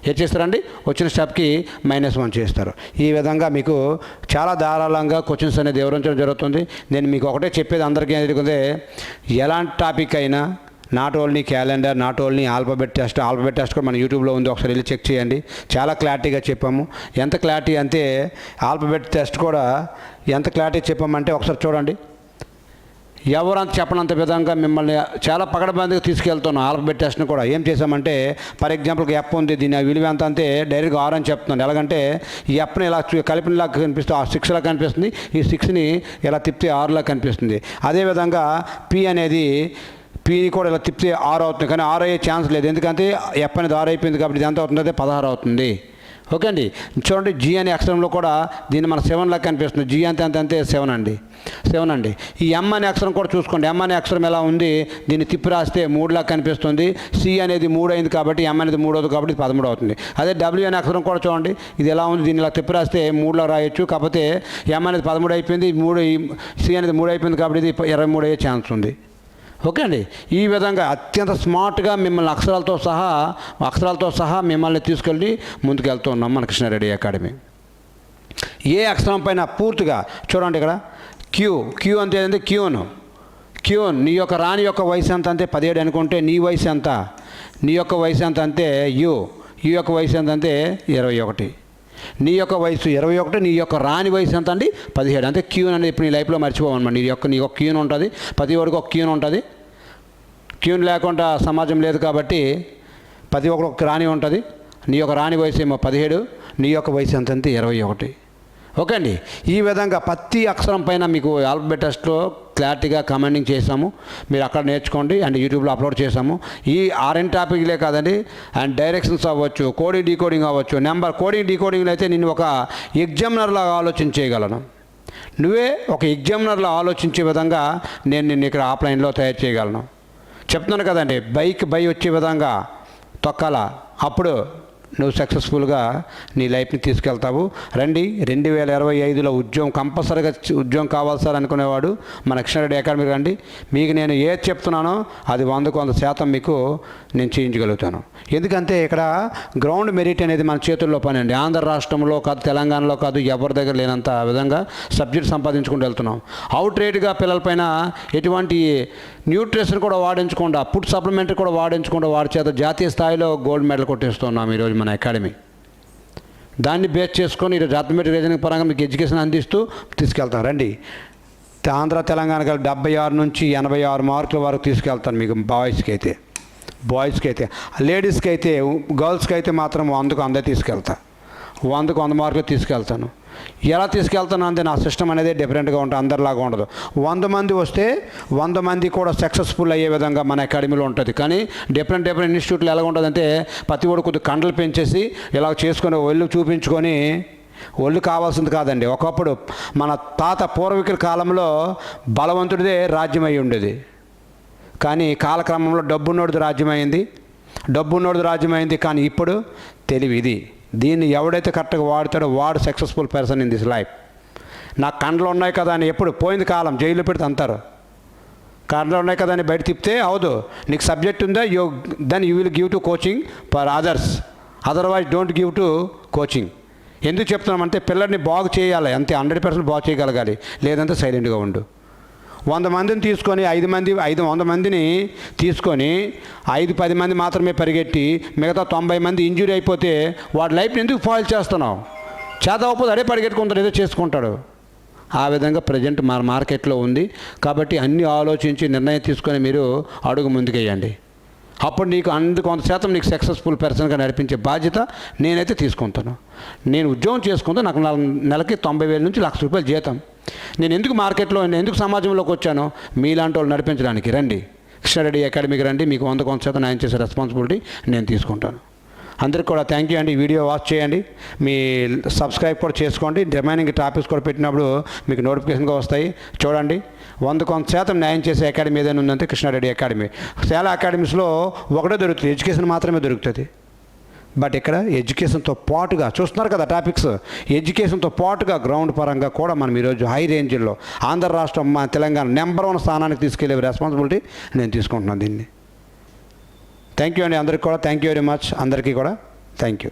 ఏం చేస్తారండి, వచ్చిన స్టెప్కి -1 చేస్తారు. ఈ విధంగా మీకు చాలా ధారాళంగా క్వశ్చన్స్ అనేది వివరించడం జరుగుతుంది. నేను మీకు ఒకటే చెప్పేది అందరికీ ఎదుగుతుంది, ఎలాంటి టాపిక్ అయినా not only calendar, not only alphabet test కూడా మన యూట్యూబ్లో ఉంది, ఒకసారి వెళ్ళి చెక్ చేయండి. చాలా క్లారిటీగా చెప్పాము. ఎంత క్లారిటీ అంటే ఆల్ఫాబెట్ టెస్ట్ కూడా ఎంత క్లారిటీ చెప్పామంటే ఒకసారి చూడండి. ఎవరంత చెప్పనంత విధంగా మిమ్మల్ని చాలా పకడ్బందీగా తీసుకెళ్తున్నాం. ఆల్ఫాబెట్ టెస్ట్ని కూడా ఏం చేసామంటే, ఫర్ ఎగ్జాంపుల్కి ఎఫ్ ఉంది, దీని విలువ ఎంత అంటే డైరెక్ట్గా 6 అని చెప్తున్నాను. ఎలాగంటే ఈ ఎఫ్ని ఇలా కలిపినలా కనిపిస్తుంది, 6లా కనిపిస్తుంది. ఈ 6ని ఇలా తిప్పితే 6లా కనిపిస్తుంది. అదేవిధంగా పి అనేది పీని కూడా ఇలా తిప్పితే 6 అవుతుంది. కానీ 6 అయ్యే ఛాన్స్ లేదు, ఎందుకంటే ఎఫ్ అనేది 6 అయిపోయింది కాబట్టి ఇది ఎంత అవుతుంది, అదే 16 అవుతుంది. ఓకే అండి. చూడండి, జీ అనే అక్షరంలో కూడా దీన్ని మన 7 లాగా కనిపిస్తుంది. జీ అంతే 7 అండి. ఈ ఎం అనే అక్షరం కూడా చూసుకోండి. ఎం అనే అక్షరం ఎలా ఉంది, దీన్ని తిప్పి రాస్తే 3 లాగా కనిపిస్తుంది. సి అనేది 3 అయింది కాబట్టి ఎం అనేది 3 అవుతుంది కాబట్టి 13 అవుతుంది. అదే డబ్ల్యూ అనే అక్షరం కూడా చూడండి, ఇది ఎలా ఉంది, దీన్ని ఇలా తిప్పి రాస్తే 3 రాయొచ్చు. కాకపోతే ఎం అనేది 13 అయిపోయింది, సి అనేది 3 అయిపోయింది కాబట్టి ఇది 23 అయ్యే ఛాన్స్ ఉంది. ఓకే అండి. ఈ విధంగా అత్యంత స్మార్ట్గా మిమ్మల్ని అక్షరాలతో సహా మిమ్మల్ని తీసుకెళ్ళి ముందుకు వెళ్తూ ఉన్నాం మన కృష్ణారెడ్డి అకాడమీ. ఏ అక్షరం పైన పూర్తిగా చూడండి, ఇక్కడ క్యూ అంటే ఏంటంటే క్యూన్ నీ యొక్క రాణి యొక్క వయసు ఎంత అంటే 17 అనుకుంటే నీ వయసు ఎంత, నీ యొక్క వయసు ఎంత అంటే యూ యొక్క వయసు ఎంత అంటే 21. నీ యొక్క వయసు 21, నీ యొక్క రాణి వయసు ఎంత అండి 17. అంటే క్యూన్ అనేది ఇప్పుడు నీ లైఫ్లో మర్చిపోవన్నమాట. నీకు ఒక క్యూన్ ఉంటుంది, ప్రతి ఒక్కరికి ఒక క్యూన్ ఉంటుంది. క్యూన్ లేకుండా సమాజం లేదు కాబట్టి ప్రతి ఒక్కరికి రాణి ఉంటుంది. నీ యొక్క రాణి వయసు ఏమో 17, నీ యొక్క వయసు ఎంత అంటే 21. ఓకే అండి. ఈ విధంగా ప్రతి అక్షరం పైన మీకు ఆల్ఫాబెట్ టెస్ట్లో క్లారిటీగా కమాండింగ్ చేసాము. మీరు అక్కడ నేర్చుకోండి. అండ్ యూట్యూబ్లో అప్లోడ్ చేసాము. ఈ 6 టాపిక్లే కాదండి, అండ్ డైరెక్షన్స్ అవ్వచ్చు, కోడింగ్ డీకోడింగ్ అవ్వచ్చు. కోడింగ్ డీకోడింగ్లో అయితే నేను ఒక ఎగ్జామినర్లాగా ఆలోచించేయగలను. నువ్వే ఒక ఎగ్జామినర్లో ఆలోచించే విధంగా నేను నిన్ను ఇక్కడ ఆఫ్లైన్లో తయారు చేయగలను. చెప్తున్నాను కదండి, బై వచ్చే విధంగా తొక్కాలా, అప్పుడు నువ్వు సక్సెస్ఫుల్గా నీ లైఫ్ని తీసుకెళ్తావు. రండి, 2025లో కంపల్సరీగా ఉద్యోగం కావాలి సార్ అనుకునేవాడు మన కృష్ణారెడ్డి అకాడమీ రండి. మీకు నేను ఏది చెప్తున్నానో అది 100% మీకు నేను చేయించగలుగుతాను. ఎందుకంటే ఇక్కడ గ్రౌండ్ మెరిట్ అనేది మన చేతుల్లో పని అండి. ఆంధ్ర రాష్ట్రంలో కాదు, తెలంగాణలో కాదు, ఎవరి దగ్గర లేనంత విధంగా సబ్జెక్ట్ సంపాదించుకుంటూ వెళ్తున్నాం. అవుట్ రేట్గా పిల్లలపైన ఎటువంటి న్యూట్రిషన్ కూడా వాడించకుండా, ఫుడ్ సప్లిమెంటరీ కూడా వాడించకుండా వాడి చేత జాతీయ స్థాయిలో గోల్డ్ మెడల్ కొట్టేస్తున్నాం ఈరోజు మన అకాడమీ. దాన్ని బేస్ చేసుకొని ఈరోజు అథమెటిక్ రీజనింగ్ పరంగా మీకు ఎడ్యుకేషన్ అందిస్తూ తీసుకెళ్తాం. రండి, ఆంధ్ర తెలంగాణ కలిపి 76 నుంచి 86 మార్కుల వరకు తీసుకెళ్తాను మీకు. బాయ్స్కి అయితే లేడీస్కి అయితే గర్ల్స్కి అయితే మాత్రం 100కు 100 తీసుకెళ్తా. 100కు 100 మార్కులు తీసుకెళ్తాను. ఎలా తీసుకెళ్తాను అంటే నా సిస్టమ్ అనేది డిఫరెంట్గా ఉంటుంది, అందరిలాగా ఉండదు. 100 మంది వస్తే 100 మంది కూడా సక్సెస్ఫుల్ అయ్యే విధంగా మన అకాడమీలో ఉంటుంది. కానీ డిఫరెంట్ ఇన్స్టిట్యూట్లో ఎలా ఉంటుందంటే ప్రతి ఒక్కడు కొద్దిగా కండలు పెంచేసి ఇలా చేసుకొని ఒళ్ళు చూపించుకొని, ఒళ్ళు కావాల్సింది కాదండి. ఒకప్పుడు మన తాత పూర్వీకుల కాలంలో బలవంతుడిదే రాజ్యం అయి ఉండేది. కానీ కాలక్రమంలో డబ్బున్నోడిది రాజ్యమైంది. కానీ ఇప్పుడు తెలివి ఇది. దీన్ని ఎవడైతే కరెక్ట్గా వాడతాడో వాడు successful person in this life. నాకు కండలు ఉన్నాయి కదా అని ఎప్పుడు పోయింది కాలం, జైల్లో పెడితే అంటారు. కండలు ఉన్నాయి కదా అని బయట తిప్పితే అవదు. నీకు సబ్జెక్ట్ ఉందా, then you will give to coaching for others, otherwise don't give to coaching. ఎందుకు చెప్తున్నామంటే పిల్లల్ని బాగు చేయాలి, అంతే. 100% బాగు చేయగలగాలి. లేదంటే సైలెంట్గా ఉండు. 100 మందిని తీసుకొని 100 మందిని తీసుకొని 5-10 మంది మాత్రమే పరిగెట్టి మిగతా 90 మంది ఇంజురీ అయిపోతే వాడి లైఫ్ని ఎందుకు ఫాయిల్ చేస్తున్నావు? చేతవకపోతే అడే పరిగెట్టుకుంటాడు, ఏదో చేసుకుంటాడు. ఆ విధంగా ప్రజెంట్ మన మార్కెట్లో ఉంది. కాబట్టి అన్నీ ఆలోచించి నిర్ణయం తీసుకొని మీరు అడుగు ముందుకేయండి. అప్పుడు నీకు 100% నీకు సక్సెస్ఫుల్ పర్సన్గా నడిపించే బాధ్యత నేనైతే తీసుకుంటాను. నేను ఉద్యోగం చేసుకుంటే నాకు నెలకి 90,000 నుంచి ₹1,00,000 జీతం. నేను ఎందుకు మార్కెట్లో, ఎందుకు సమాజంలోకి వచ్చానో మీలాంటి వాళ్ళు నడిపించడానికి. రండి, కృష్ణారెడ్డి అకాడమీకి రండి. మీకు 100% న్యాయం చేసే రెస్పాన్సిబిలిటీ నేను తీసుకుంటాను. అందరికి కూడా థ్యాంక్ యూ అండి. వీడియో వాచ్ చేయండి, మీ సబ్స్క్రైబ్ కూడా చేసుకోండి. రిమైనింగ్ టాపిక్స్ కూడా పెట్టినప్పుడు మీకు నోటిఫికేషన్గా వస్తాయి, చూడండి. 100% న్యాయం చేసే అకాడమీ ఏదైనా ఉందంటే కృష్ణారెడ్డి అకాడమీ. చాలా అకాడమీస్లో ఒకటే దొరుకుతుంది, ఎడ్యుకేషన్ మాత్రమే దొరుకుతుంది. బట్ ఇక్కడ ఎడ్యుకేషన్తో పాటుగా చూస్తున్నారు కదా టాపిక్స్, ఎడ్యుకేషన్తో పాటుగా గ్రౌండ్ పరంగా కూడా మనం ఈరోజు హై రేంజ్లో ఆంధ్ర రాష్ట్రం, మా తెలంగాణ నెంబర్ 1 స్థానానికి తీసుకెళ్లే రెస్పాన్సిబిలిటీ నేను తీసుకుంటున్నాను దీన్ని. థ్యాంక్ యూ అండి అందరికీ కూడా. థ్యాంక్ యూ వెరీ మచ్ అందరికీ కూడా. Thank you.